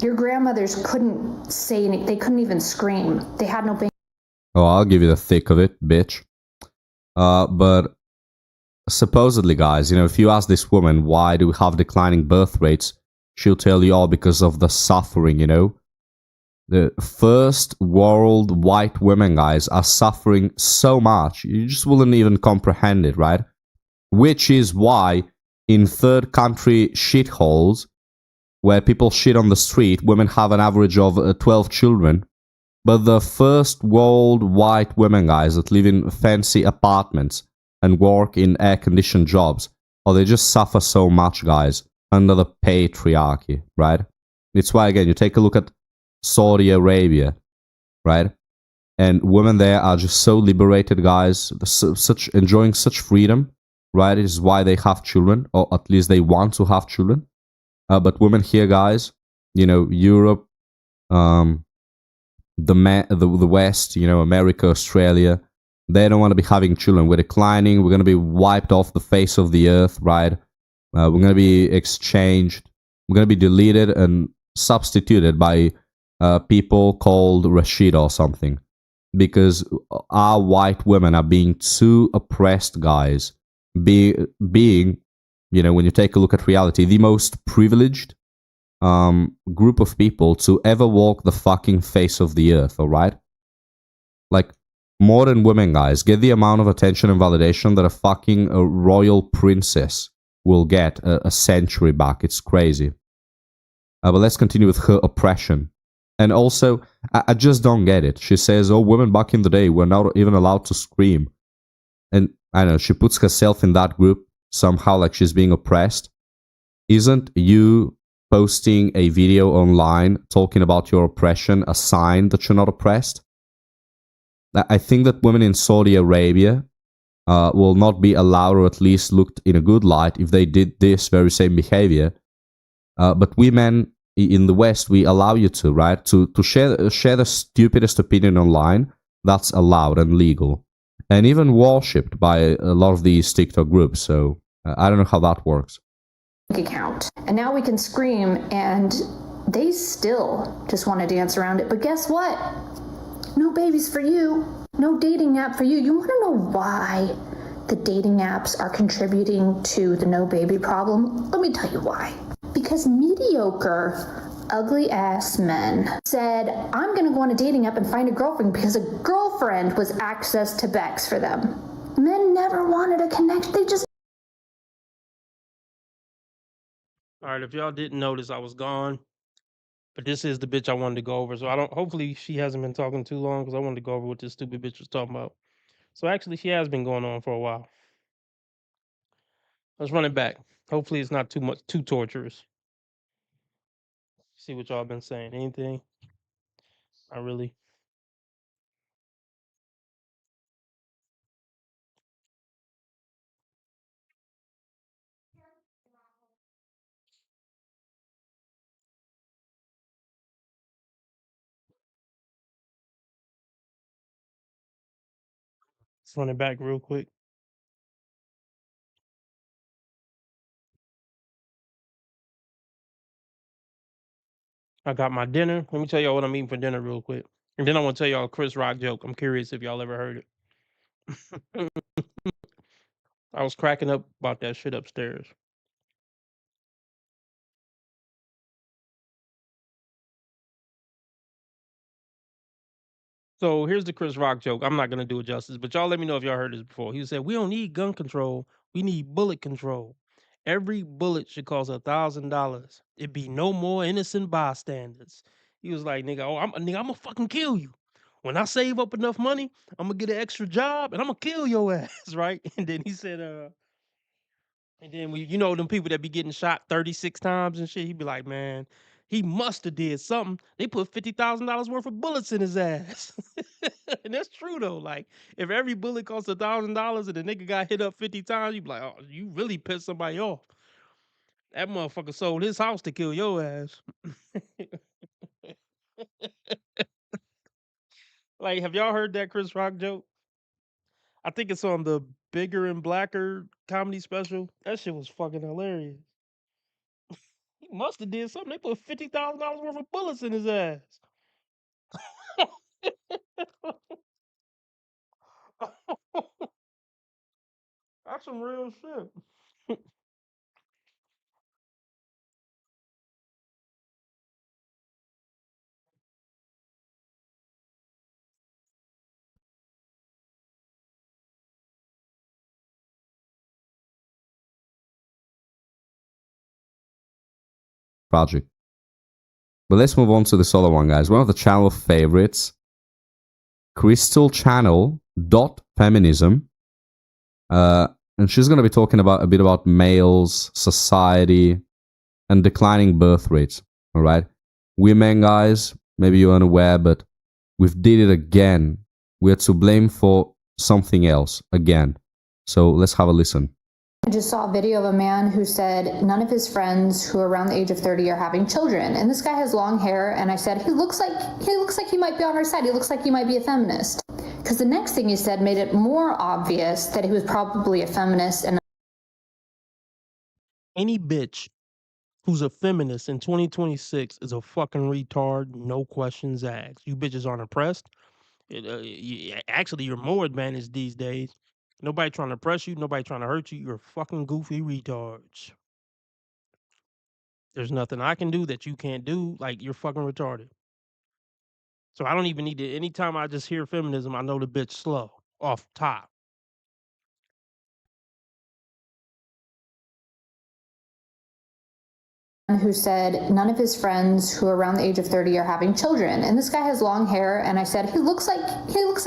your grandmothers couldn't say anything. They couldn't even scream. They had no... Oh, I'll give you the thick of it, bitch. But supposedly, guys, you know, if you ask this woman, why do we have declining birth rates? She'll tell you all because of the suffering, you know. The first world white women, guys, are suffering so much. You just wouldn't even comprehend it, right? Which is why in third country shitholes, where people shit on the street, women have an average of 12 children. But the first world white women, guys, that live in fancy apartments and work in air-conditioned jobs, oh, they just suffer so much, guys, under the patriarchy, right? It's why, again, you take a look at Saudi Arabia, right? And women there are just so liberated, guys, enjoying such freedom, right? It is why they have children, or at least they want to have children. But women here, guys, you know, Europe, the West, you know, America, Australia, they don't want to be having children. We're declining. We're going to be wiped off the face of the earth, right? We're going to be exchanged. We're going to be deleted and substituted by people called Rashida or something. Because our white women are being too oppressed, guys. Being, you know, when you take a look at reality, the most privileged group of people to ever walk the fucking face of the earth, alright? Like, modern women, guys, get the amount of attention and validation that a fucking royal princess will get a century back. It's crazy. But let's continue with her oppression. And also, I just don't get it. She says, oh, women back in the day were not even allowed to scream. And I don't know, she puts herself in that group somehow like she's being oppressed. Isn't you posting a video online talking about your oppression a sign that you're not oppressed? I think that women in Saudi Arabia will not be allowed, or at least looked in a good light, if they did this very same behavior. But we men in the West, we allow you to, right? To share the stupidest opinion online, that's allowed and legal. And even worshipped by a lot of these TikTok groups. So I don't know how that works. Account. And now we can scream, and they still just want to dance around it. But guess what? no babies for you, no dating app for you. You want to know why the dating apps are contributing to the no baby problem? Let me tell you why. Because mediocre, ugly ass men said, I'm gonna go on a dating app and find a girlfriend because a girlfriend was access to Bex for them. Men never wanted to connect, they just All right, if y'all didn't notice, I was gone, but this is the bitch I wanted to go over. So I don't. Hopefully, she hasn't been talking too long because I wanted to go over what this stupid bitch was talking about. So actually, she has been going on for a while. Let's run it back. Hopefully, it's not too torturous. See what y'all been saying. Anything? Not really. Let's run it back real quick. I got my dinner. Let me tell y'all what I'm eating for dinner real quick. And then I want to tell y'all a Chris Rock joke. I'm curious if y'all ever heard it. I was cracking up about that shit upstairs. So here's the Chris Rock joke. I'm not gonna do it justice, but y'all let me know if y'all heard this before. He said, "We don't need gun control. We need bullet control. Every bullet should cost $1,000. It'd be no more innocent bystanders." He was like, "Nigga, I'm gonna fucking kill you. When I save up enough money, I'm gonna get an extra job and I'm gonna kill your ass, right?" And then he said, and then we, them people that be getting shot 36 times and shit, he be like, "Man, he must have did something. They put $50,000 worth of bullets in his ass." And that's true though. Like, if every bullet costs $1,000 and the nigga got hit up 50 times, you be like, "Oh, you really pissed somebody off. That motherfucker sold his house to kill your ass." Like, have y'all heard that Chris Rock joke? I think it's on the Bigger and Blacker comedy special. That shit was fucking hilarious. He must have did something. They put $50,000 worth of bullets in his ass. That's some real shit. Tragic. But let's move on to this other one, guys. One of the channel favorites, Crystal Channel .feminism. And she's going to be talking about a bit about males, society, and declining birth rates. All right, women, guys, maybe you're unaware, but we've did it again. We're to blame for something else again. So let's have a listen. I just saw a video of a man who said none of his friends who are around the age of 30 are having children. And this guy has long hair, and I said, he looks like he might be on our side. He looks like he might be a feminist. Because the next thing he said made it more obvious that he was probably a feminist. And Any bitch who's a feminist in 2026 is a fucking retard, no questions asked. You bitches aren't oppressed. Actually, you're more advantaged these days. Nobody trying to oppress you. Nobody trying to hurt you. You're fucking goofy retards. There's nothing I can do that you can't do. Like, you're fucking retarded. So I don't even need to. Anytime I just hear feminism, I know the bitch slow off top. who said none of his friends who are around the age of 30 are having children. And this guy has long hair, and I said, he looks like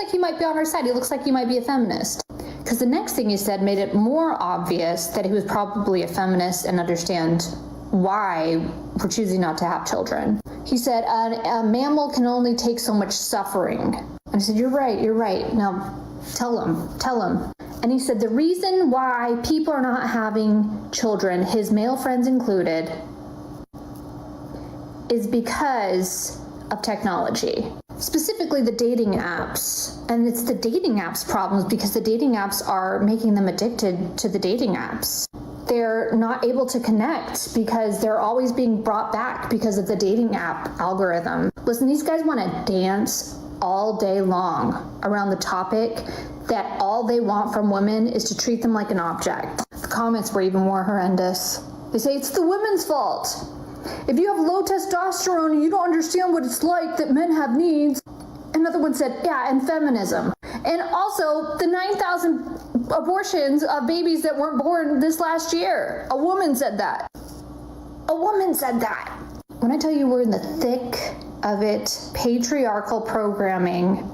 he might be on our side. He looks like he might be a feminist. Because the next thing he said made it more obvious that he was probably a feminist and understand why we're choosing not to have children. He said, a mammal can only take so much suffering. And I said, you're right. Now tell him. And he said, the reason why people are not having children, his male friends included, is because of technology, specifically the dating apps. And it's the dating apps problems because the dating apps are making them addicted to the dating apps. They're not able to connect because they're always being brought back because of the dating app algorithm. Listen, these guys want to dance all day long around the topic that all they want from women is to treat them like an object. The comments were even more horrendous. They say it's the women's fault. If you have low testosterone and you don't understand what it's like that men have needs. Another one said, yeah, and feminism. And also the 9,000 abortions of babies that weren't born this last year. A woman said that. A woman said that. When I tell you we're in the thick of it, patriarchal programming,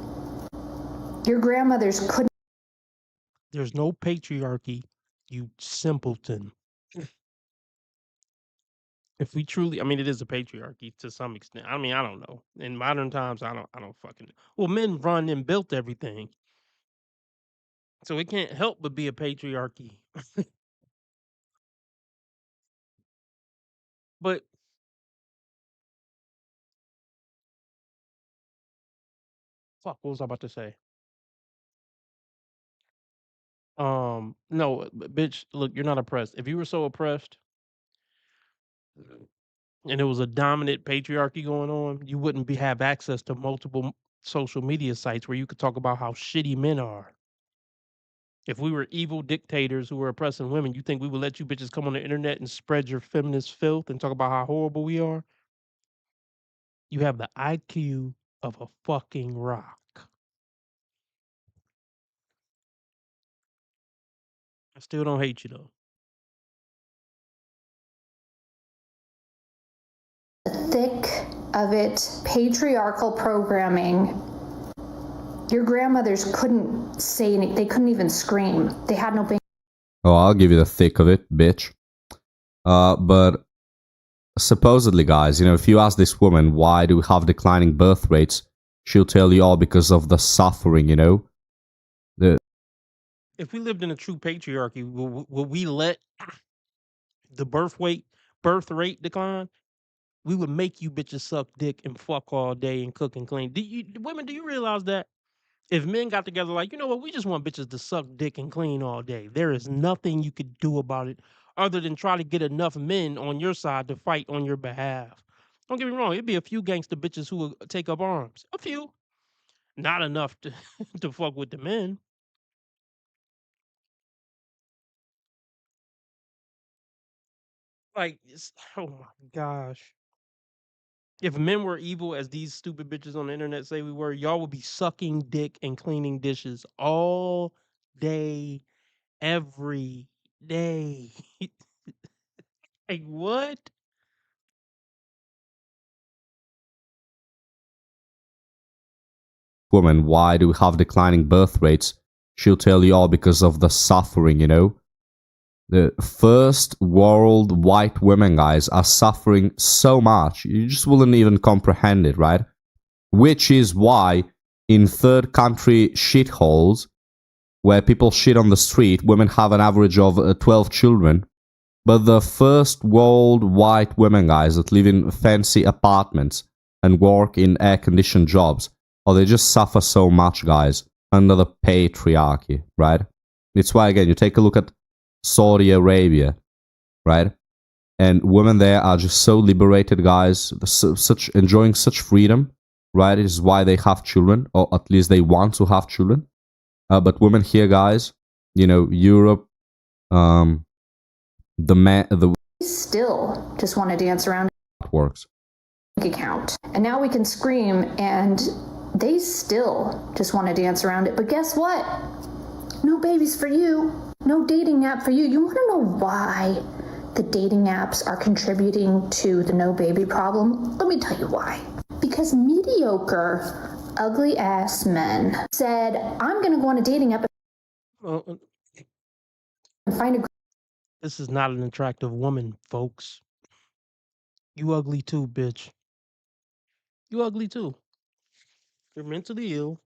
your grandmothers couldn't. There's no patriarchy, you simpleton. If we truly, I mean, it is a patriarchy to some extent. I mean, I don't know. In modern times, I don't fucking. Well, men run and built everything, so it can't help but be a patriarchy. But fuck, what was I about to say? No, bitch. Look, you're not oppressed. If you were so oppressed, and there was a dominant patriarchy going on, you wouldn't have access to multiple social media sites where you could talk about how shitty men are. If we were evil dictators who were oppressing women, you think we would let you bitches come on the internet and spread your feminist filth and talk about how horrible we are? You have the IQ of a fucking rock. I still don't hate you though. Thick of it, patriarchal programming. Your grandmothers couldn't say anything. They couldn't even scream. They had no. Oh, I'll give you the thick of it, bitch. But supposedly, guys, you know, if you ask this woman why do we have declining birth rates, she'll tell you all because of the suffering, you know. If we lived in a true patriarchy, would we let the birth rate decline? We would make you bitches suck dick and fuck all day and cook and clean. Women, do you realize that? If men got together like, you know what, we just want bitches to suck dick and clean all day. There is nothing you could do about it other than try to get enough men on your side to fight on your behalf. Don't get me wrong, it'd be a few gangster bitches who will take up arms. A few. Not enough to, to fuck with the men. Like, oh my gosh. If men were evil as these stupid bitches on the internet say we were, y'all would be sucking dick and cleaning dishes all day, every day. Like, what? Woman, why do we have declining birth rates? She'll tell you all because of the suffering, you know. The first world white women, guys, are suffering so much. You just wouldn't even comprehend it, right? Which is why in third country shitholes, where people shit on the street, women have an average of 12 children. But the first world white women, guys, that live in fancy apartments and work in air-conditioned jobs, oh, they just suffer so much, guys, under the patriarchy, right? It's why, again, you take a look at Saudi Arabia, right? And women there are just so liberated, guys, enjoying such freedom, right? It is why they have children, or at least they want to have children. But women here, guys, you know, Europe, the Still just want to dance around. Works. Account. And now we can scream, and they still just want to dance around it. But guess what? No babies for you. No dating app for you. You want to know why the dating apps are contributing to the no baby problem? Let me tell you why. Because mediocre, ugly ass men said, I'm going to go on a dating app and find a. This is not an attractive woman, folks. You ugly too, bitch. You ugly too. You're mentally ill.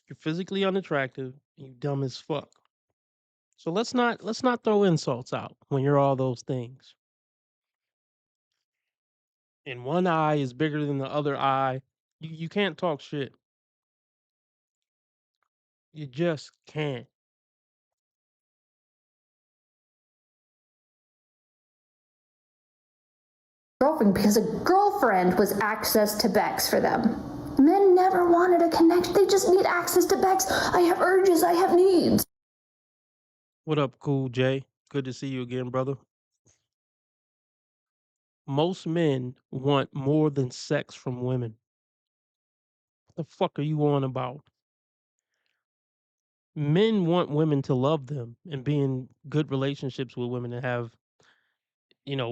You're physically unattractive. And you dumb as fuck. So let's not throw insults out when you're all those things. And one eye is bigger than the other eye. You can't talk shit. You just can't. Girlfriend because a girlfriend was access to Bex for them. Men never wanted to connect. They just need access to Bex. I have urges. I have needs. What up, Cool J? Good to see you again, brother. Most men want more than sex from women. What the fuck are you on about? Men want women to love them and be in good relationships with women and have,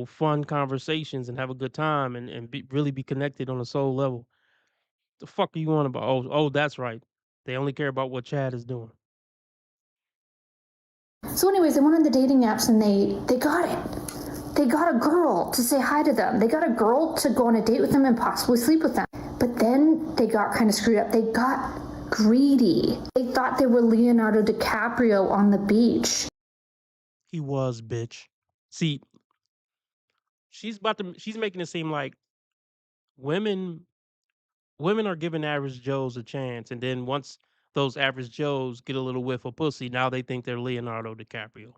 fun conversations and have a good time and really be connected on a soul level. The fuck are you on about? Oh, that's right. They only care about what Chad is doing. So anyways, they went on the dating apps and they got it. They got a girl to say hi to them. They got a girl to go on a date with them and possibly sleep with them. But then they got kind of screwed up. They got greedy. They thought they were Leonardo DiCaprio on the beach. He was, bitch. See, she's making it seem like women are giving average Joes a chance, and then once those average Joes get a little whiff of pussy, now they think they're Leonardo DiCaprio.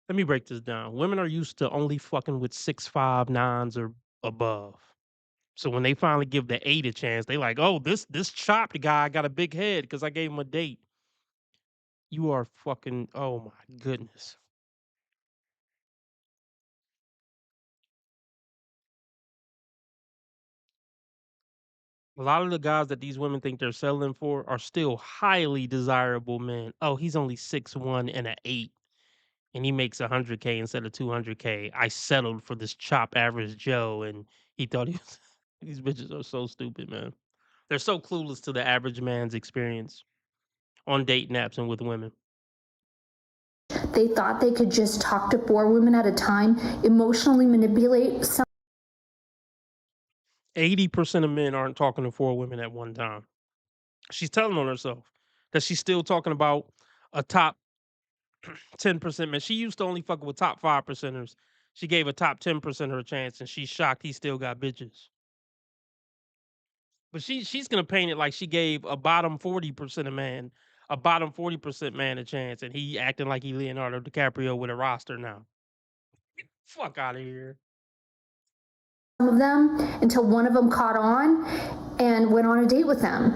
Let me break this down. Women are used to only fucking with 6'5", 9s or above. So when they finally give the 8 a chance, they like, oh, this chopped guy got a big head because I gave him a date. You are fucking, oh my goodness. A lot of the guys that these women think they're settling for are still highly desirable men. Oh, he's only 6'1" and an 8. And he makes 100K instead of 200K. I settled for this chop average Joe, and he thought he was. These bitches are so stupid, man. They're so clueless to the average man's experience on dating apps and with women. They thought they could just talk to 4 women at a time, emotionally manipulate some. 80% of men aren't talking to 4 women at one time. She's telling on herself that she's still talking about a top 10% man. She used to only fuck with top 5%ers. She gave a top 10%er a chance, and she's shocked he still got bitches. But she's gonna paint it like she gave a bottom 40% of man, a bottom 40% man a chance, and he acting like he Leonardo DiCaprio with a roster now. Fuck out of here. Some of them until one of them caught on and went on a date with them.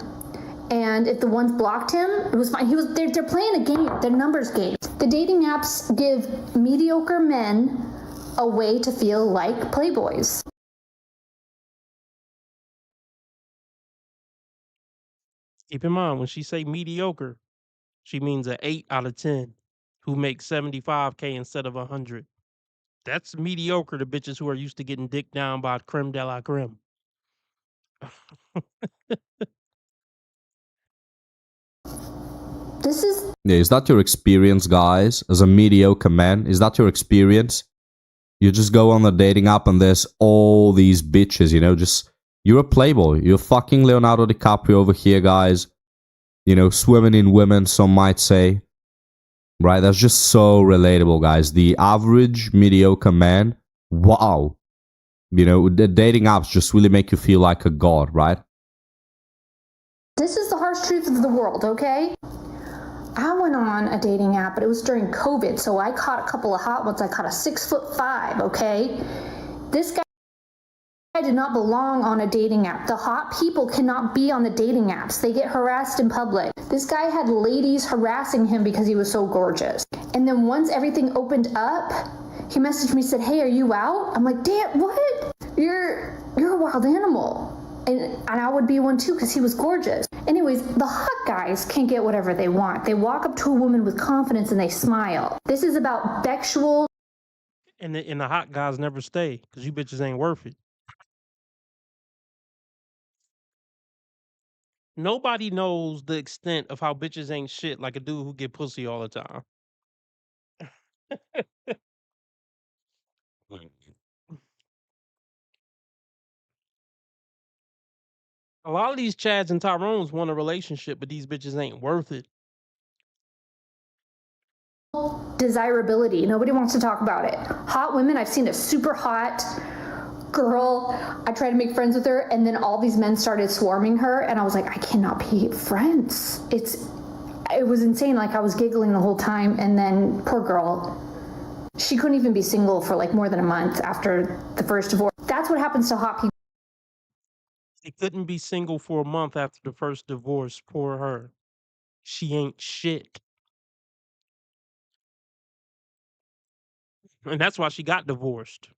And if the ones blocked him, it was fine. They're playing a game. They're numbers games. The dating apps give mediocre men a way to feel like playboys. Keep in mind, when she say mediocre, she means an 8 out of 10 who makes 75K instead of 100. That's mediocre to bitches who are used to getting dicked down by creme de la creme. Yeah, is that your experience, guys? As a mediocre man, is that your experience? You just go on the dating app and there's all these bitches, you're a playboy. You're fucking Leonardo DiCaprio over here, guys. Swimming in women, some might say. Right? That's just so relatable, guys. The average mediocre man, wow. The dating apps just really make you feel like a god, right? This is the harsh truth of the world, okay? I went on a dating app, but it was during COVID, so I caught a couple of hot ones. I caught a 6'5", okay? This guy did not belong on a dating app. The hot people cannot be on the dating apps. They get harassed in public. This guy had ladies harassing him because he was so gorgeous. And then once everything opened up, he messaged me, said, hey, are you out? I'm like, damn, what? You're a wild animal. And I would be one too because he was gorgeous. Anyways, the hot guys can get whatever they want. They walk up to a woman with confidence and they smile. This is about sexual. And the hot guys never stay because you bitches ain't worth it. Nobody knows the extent of how bitches ain't shit like a dude who get pussy all the time. A lot of these Chads and Tyrones want a relationship, but these bitches ain't worth it. Desirability. Nobody wants to talk about it. Hot women, I've seen a super hot girl. I tried to make friends with her, and then all these men started swarming her, and I was like, I cannot be friends. It was insane. Like, I was giggling the whole time, and then poor girl, she couldn't even be single for like more than a month after the first divorce. That's what happens to hot people. She couldn't be single for a month after the first divorce. Poor her. She ain't shit. And that's why she got divorced.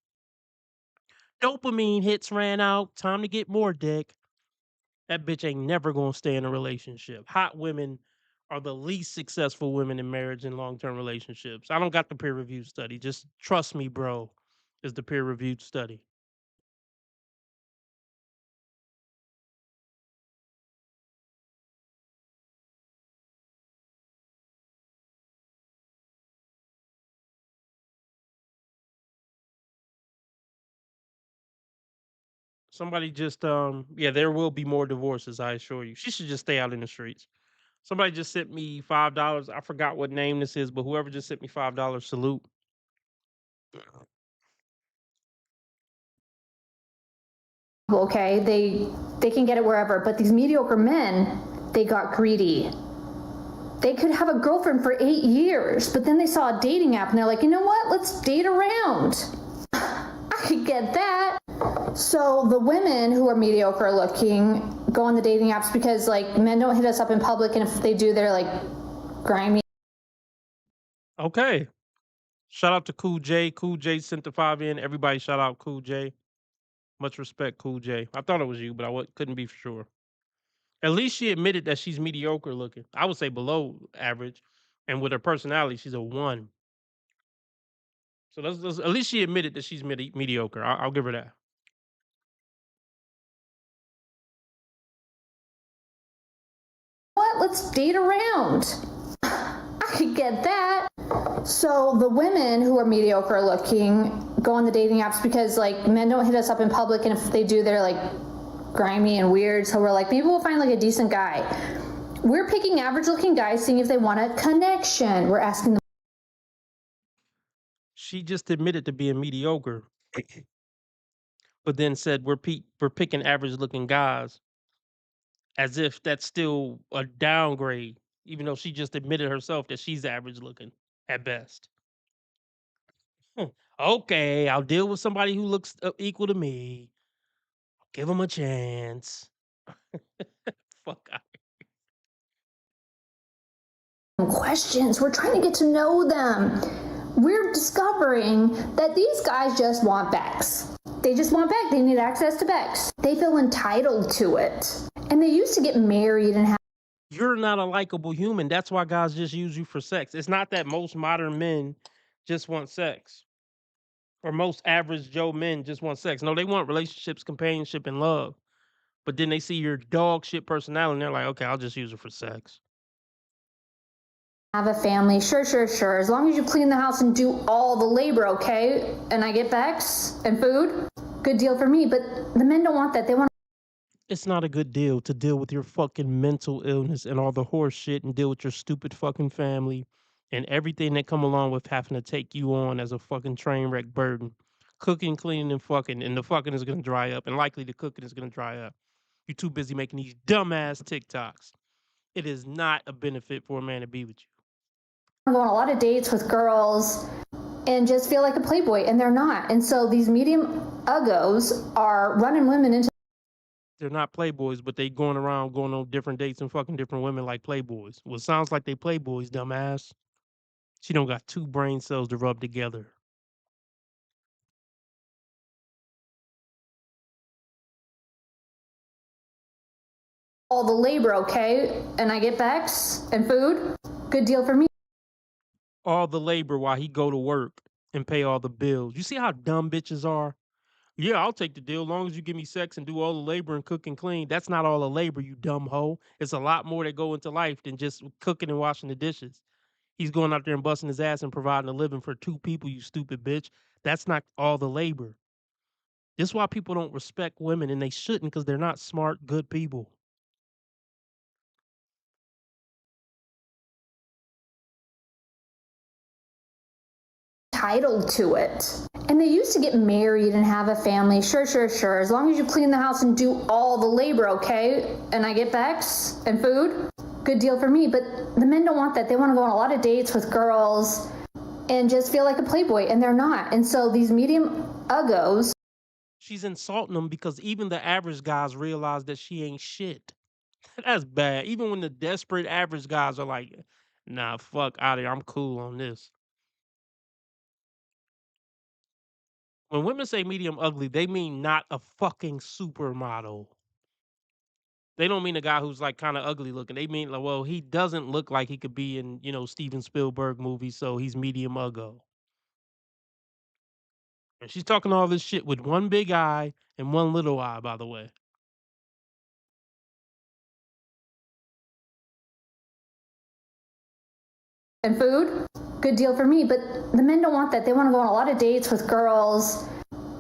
Dopamine hits ran out. Time to get more dick. That bitch ain't never gonna stay in a relationship. Hot women are the least successful women in marriage and long-term relationships. I don't got the peer-reviewed study. Just trust me, bro. Is the peer-reviewed study. Somebody just yeah, there will be more divorces, I assure you. She should just stay out in the streets. Somebody just sent me $5. I forgot what name this is, but whoever just sent me $5, salute. Okay, they can get it wherever, but these mediocre men, they got greedy. They could have a girlfriend for 8 years, but then they saw a dating app and they're like, you know what? Let's date around. I could get that. So the women who are mediocre looking go on the dating apps because like men don't hit us up in public, and if they do, they're like grimy. Okay. Shout out to Cool J. Cool J sent the 5 in. Everybody shout out Cool J. Much respect, Cool J. I thought it was you, but I couldn't be for sure. At least she admitted that she's mediocre looking. I would say below average. And with her personality, she's a 1. So that's at least she admitted that she's mediocre. I'll give her that. What? Let's date around. I could get that. So the women who are mediocre looking go on the dating apps because like men don't hit us up in public, and if they do, they're like grimy and weird. So we're like, maybe we'll find like a decent guy. We're picking average looking guys, seeing if they want a connection. We're asking them. She just admitted to being mediocre, but then said we're picking average looking guys, as if that's still a downgrade, even though she just admitted herself that she's average looking at best. Okay, I'll deal with somebody who looks equal to me. Give them a chance. Fuck out. Questions. We're trying to get to know them. We're discovering that these guys just want Bex. They just want Bex. They need access to Bex. They feel entitled to it. And they used to get married and have. You're not a likable human. That's why guys just use you for sex. It's not that most modern men just want sex. Or most average Joe men just want sex. No, they want relationships, companionship, and love. But then they see your dog shit personality and they're like, okay, I'll just use her for sex. Have a family. Sure. As long as you clean the house and do all the labor, okay? And I get Bex and food, good deal for me. But the men don't want that. They want. It's not a good deal to deal with your fucking mental illness and all the horse shit and deal with your stupid fucking family and everything that come along with having to take you on as a fucking train wreck burden. Cooking, cleaning, and fucking, and the fucking is gonna dry up, and likely the cooking is gonna dry up. You're too busy making these dumbass TikToks. It is not a benefit for a man to be with you. I'm going on a lot of dates with girls and just feel like a playboy, and they're not. And so these medium uggos are running women into. They're not playboys, but they going around going on different dates and fucking different women like playboys. Well, it sounds like they playboys, dumbass. She don't got 2 brain cells to rub together. All the labor, okay? And I get Bex and food, good deal for me. All the labor while he go to work and pay all the bills. You see how dumb bitches are? Yeah, I'll take the deal as long as you give me sex and do all the labor and cook and clean. That's not all the labor, you dumb hoe. It's a lot more that go into life than just cooking and washing the dishes. He's going out there and busting his ass and providing a living for 2 people, you stupid bitch. That's not all the labor. This is why people don't respect women, and they shouldn't, because they're not smart, good people. Entitled to it. And they used to get married and have a family. Sure. As long as you clean the house and do all the labor, okay? And I get Bex and food, good deal for me. But the men don't want that. They want to go on a lot of dates with girls and just feel like a playboy, and they're not. And so these medium uggos She's insulting them because even the average guys realize that she ain't shit. That's bad. Even when the desperate average guys are like, nah, fuck out of here. I'm cool on this. When women say medium ugly, they mean not a fucking supermodel. They don't mean a guy who's like kind of ugly looking. They mean like, well, he doesn't look like he could be in, Steven Spielberg movies, so he's medium uggo. And she's talking all this shit with one big eye and one little eye, by the way. And food, good deal for me. But the men don't want that. They want to go on a lot of dates with girls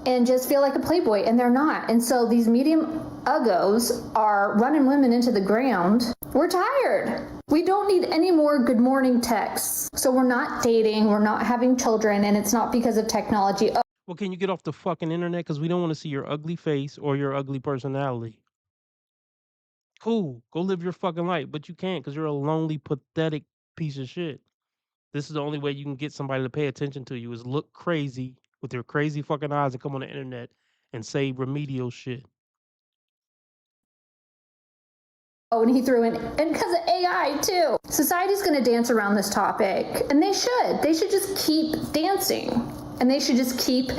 and just feel like a playboy, and they're not. And so these medium uggos are running women into the ground. We're tired. We don't need any more good morning texts. So we're not dating, we're not having children, and it's not because of technology. Well, can you get off the fucking internet? Because we don't want to see your ugly face or your ugly personality. Cool, go live your fucking life. But you can't because you're a lonely, pathetic piece of shit. This is the only way you can get somebody to pay attention to you is look crazy with your crazy fucking eyes and come on the internet and say remedial shit. Oh, and he threw in, and because of AI too. Society's going to dance around this topic, and they should. They should just keep dancing, and they should just keep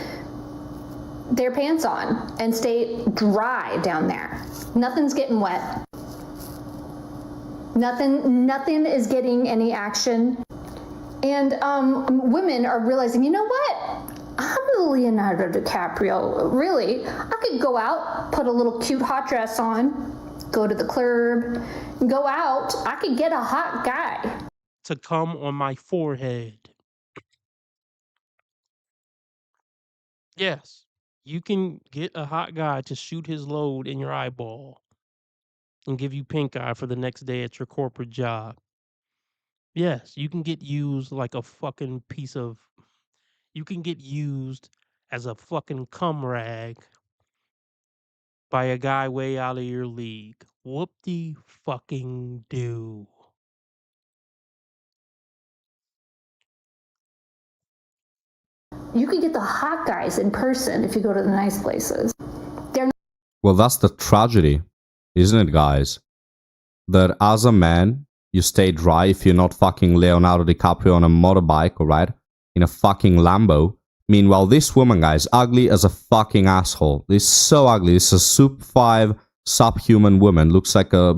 their pants on and stay dry down there. Nothing's getting wet. Nothing is getting any action. And women are realizing, you know what? I'm Leonardo DiCaprio. Really, I could go out, put a little cute hot dress on, go to the club, go out. I could get a hot guy to come on my forehead. Yes, you can get a hot guy to shoot his load in your eyeball and give you pink eye for the next day at your corporate job. Yes, you can get used like a fucking piece of... You can get used as a fucking cum rag by a guy way out of your league. Whoop-de-fucking-do. You could get the hot guys in person if you go to the nice places. Well, that's the tragedy, isn't it, guys? That as a man, you stay dry if you're not fucking Leonardo DiCaprio on a motorbike, alright? In a fucking Lambo. Meanwhile, this woman, guys, ugly as a fucking asshole. This is so ugly. This is a Sup 5 subhuman woman. Looks like a...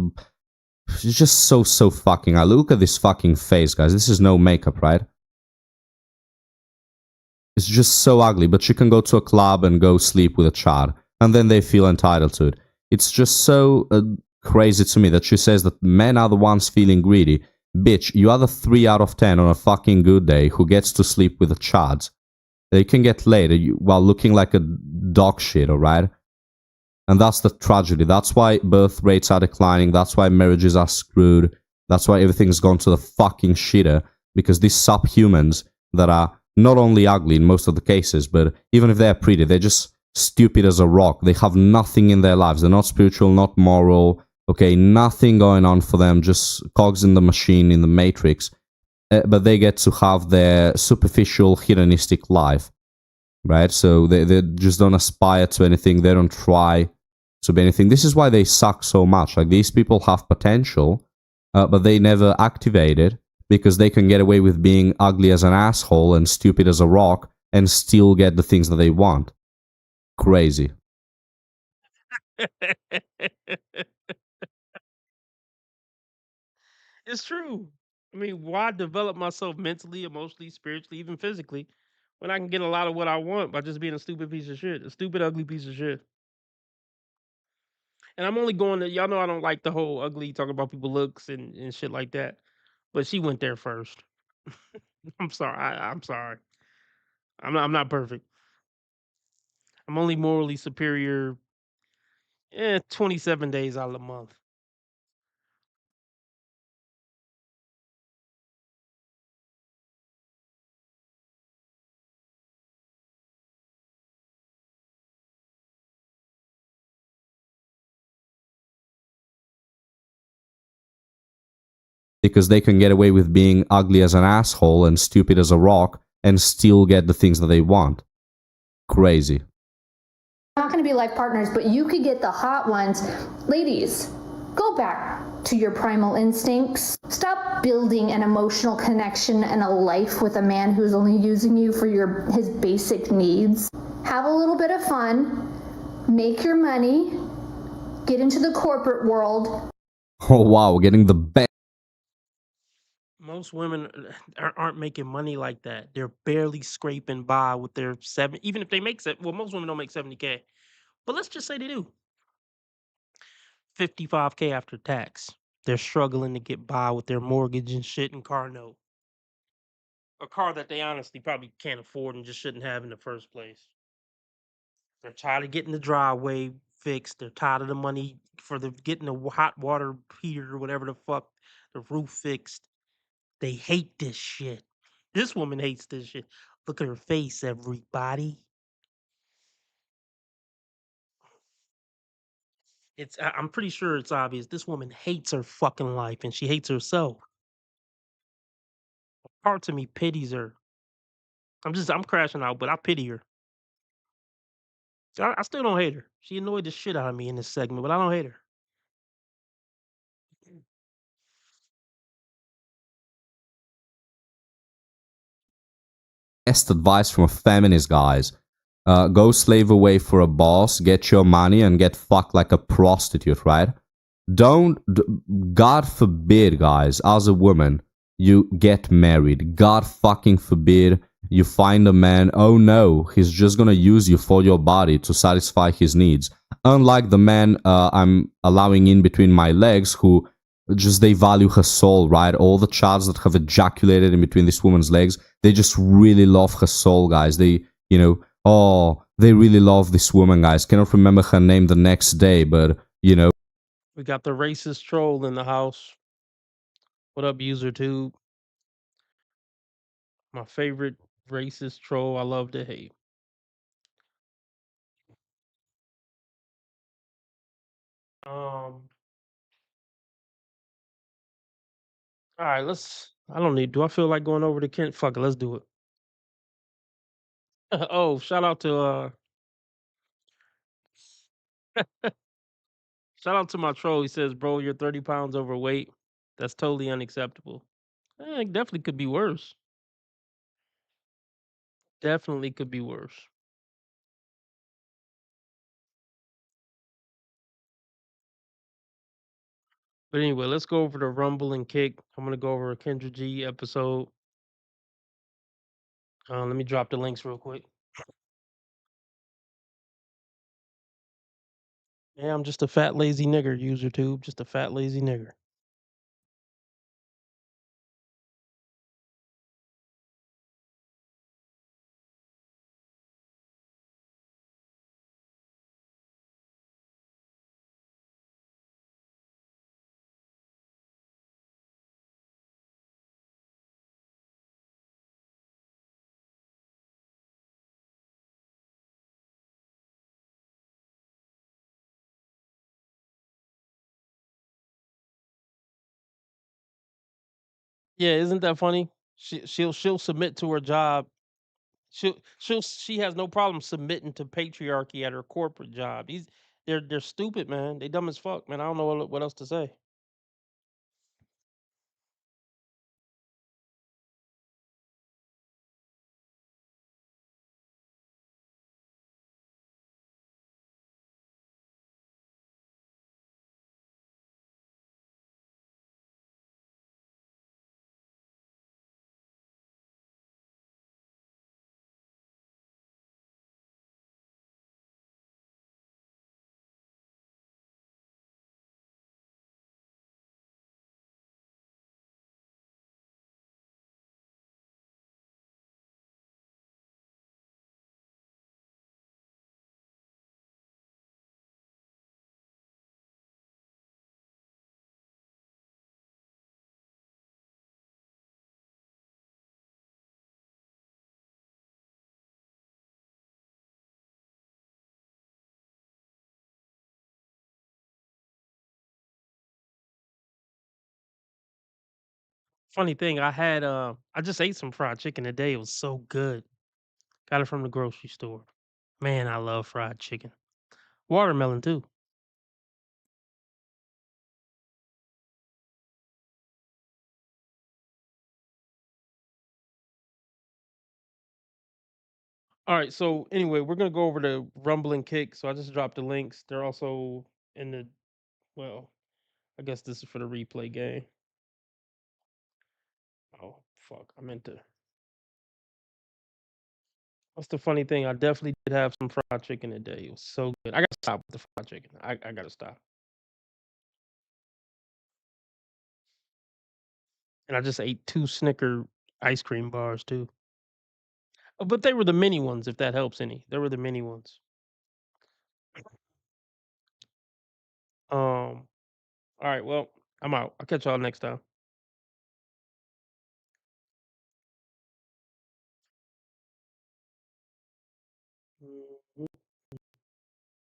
She's just so fucking ugly. Look at this fucking face, guys. This is no makeup, right? It's just so ugly, but she can go to a club and go sleep with a child. And then they feel entitled to it. It's just so crazy to me that she says that men are the ones feeling greedy. Bitch, you are the 3 out of 10 on a fucking good day who gets to sleep with a child. They can get laid while looking like a dog shit, alright? And that's the tragedy. That's why birth rates are declining. That's why marriages are screwed. That's why everything's gone to the fucking shitter. Because these subhumans that are not only ugly in most of the cases, but even if they're pretty, they're just stupid as a rock. They have nothing in their lives. They're not spiritual, not moral. Okay, nothing going on for them. Just cogs in the machine, in the matrix. But they get to have their superficial, hedonistic life. Right? So they just don't aspire to anything. They don't try to be anything. This is why they suck so much. Like, these people have potential, but they never activate it. Because they can get away with being ugly as an asshole and stupid as a rock and still get the things that they want. Crazy. It's true. I mean, why develop myself mentally, emotionally, spiritually, even physically, when I can get a lot of what I want by just being a stupid piece of shit, a stupid, ugly piece of shit? And I'm only going to... Y'all know I don't like the whole ugly, talking about people looks and shit like that. But she went there first. I'm sorry. I'm sorry. I'm not perfect. I'm only morally superior 27 days out of the month. Because they can get away with being ugly as an asshole and stupid as a rock and still get the things that they want. Crazy. not going to be life partners, but you could get the hot ones. Ladies, go back to your primal instincts. Stop building an emotional connection and a life with a man who's only using you for his basic needs. Have a little bit of fun, make your money, get into the corporate world. Oh wow, getting the best. Most women aren't making money like that. They're barely scraping by with their even if they make well, most women don't make 70K. But let's just say they do. 55K after tax. They're struggling to get by with their mortgage and shit and car note. A car that they honestly probably can't afford and just shouldn't have in the first place. They're tired of getting the driveway fixed. They're tired of the money for getting the hot water heater or whatever the fuck, the roof fixed. They hate this shit. This woman hates this shit. Look at her face, everybody. I'm pretty sure it's obvious. This woman hates her fucking life and she hates herself. Parts of me pities her. I'm crashing out, but I pity her. I still don't hate her. She annoyed the shit out of me in this segment, but I don't hate her. Best advice from a feminist, guys. Go slave away for a boss, get your money, and get fucked like a prostitute, right? God forbid, guys, as a woman, you get married. God fucking forbid you find a man, oh no, he's just gonna use you for your body to satisfy his needs. Unlike the man I'm allowing in between my legs who just they value her soul, right? All the chads that have ejaculated in between this woman's legs, they just really love her soul, guys. They, they really love this woman, guys. Cannot remember her name the next day, but, We got the racist troll in the house. What up, UserTube? My favorite racist troll. I love to hate. All right, do I feel like going over to Kent? Fuck it, let's do it. Oh, shout out to shout out to my troll. He says, bro, you're 30 pounds overweight. That's totally unacceptable. It definitely could be worse. Definitely could be worse. But anyway, let's go over to Rumble and Kick. I'm gonna go over a Kendra G episode. Let me drop the links real quick. Yeah, I'm just a fat lazy nigger, UserTube. Just a fat lazy nigger. Yeah, isn't that funny? She'll submit to her job. She has no problem submitting to patriarchy at her corporate job. They're stupid, man. They dumb as fuck, man. I don't know what else to say. Funny thing, I just ate some fried chicken today. It was so good. Got it from the grocery store. Man, I love fried chicken. Watermelon too. All right. So anyway, we're gonna go over to Rumble and Kick. So I just dropped the links. They're also in the well. I guess this is for the replay game. Oh fuck! I meant to. That's the funny thing. I definitely did have some fried chicken today. It was so good. I gotta stop with the fried chicken. I gotta stop. And I just ate 2 Snicker ice cream bars too. But they were the mini ones, if that helps any. They were the mini ones. All right. Well, I'm out. I'll catch y'all next time. Mhm.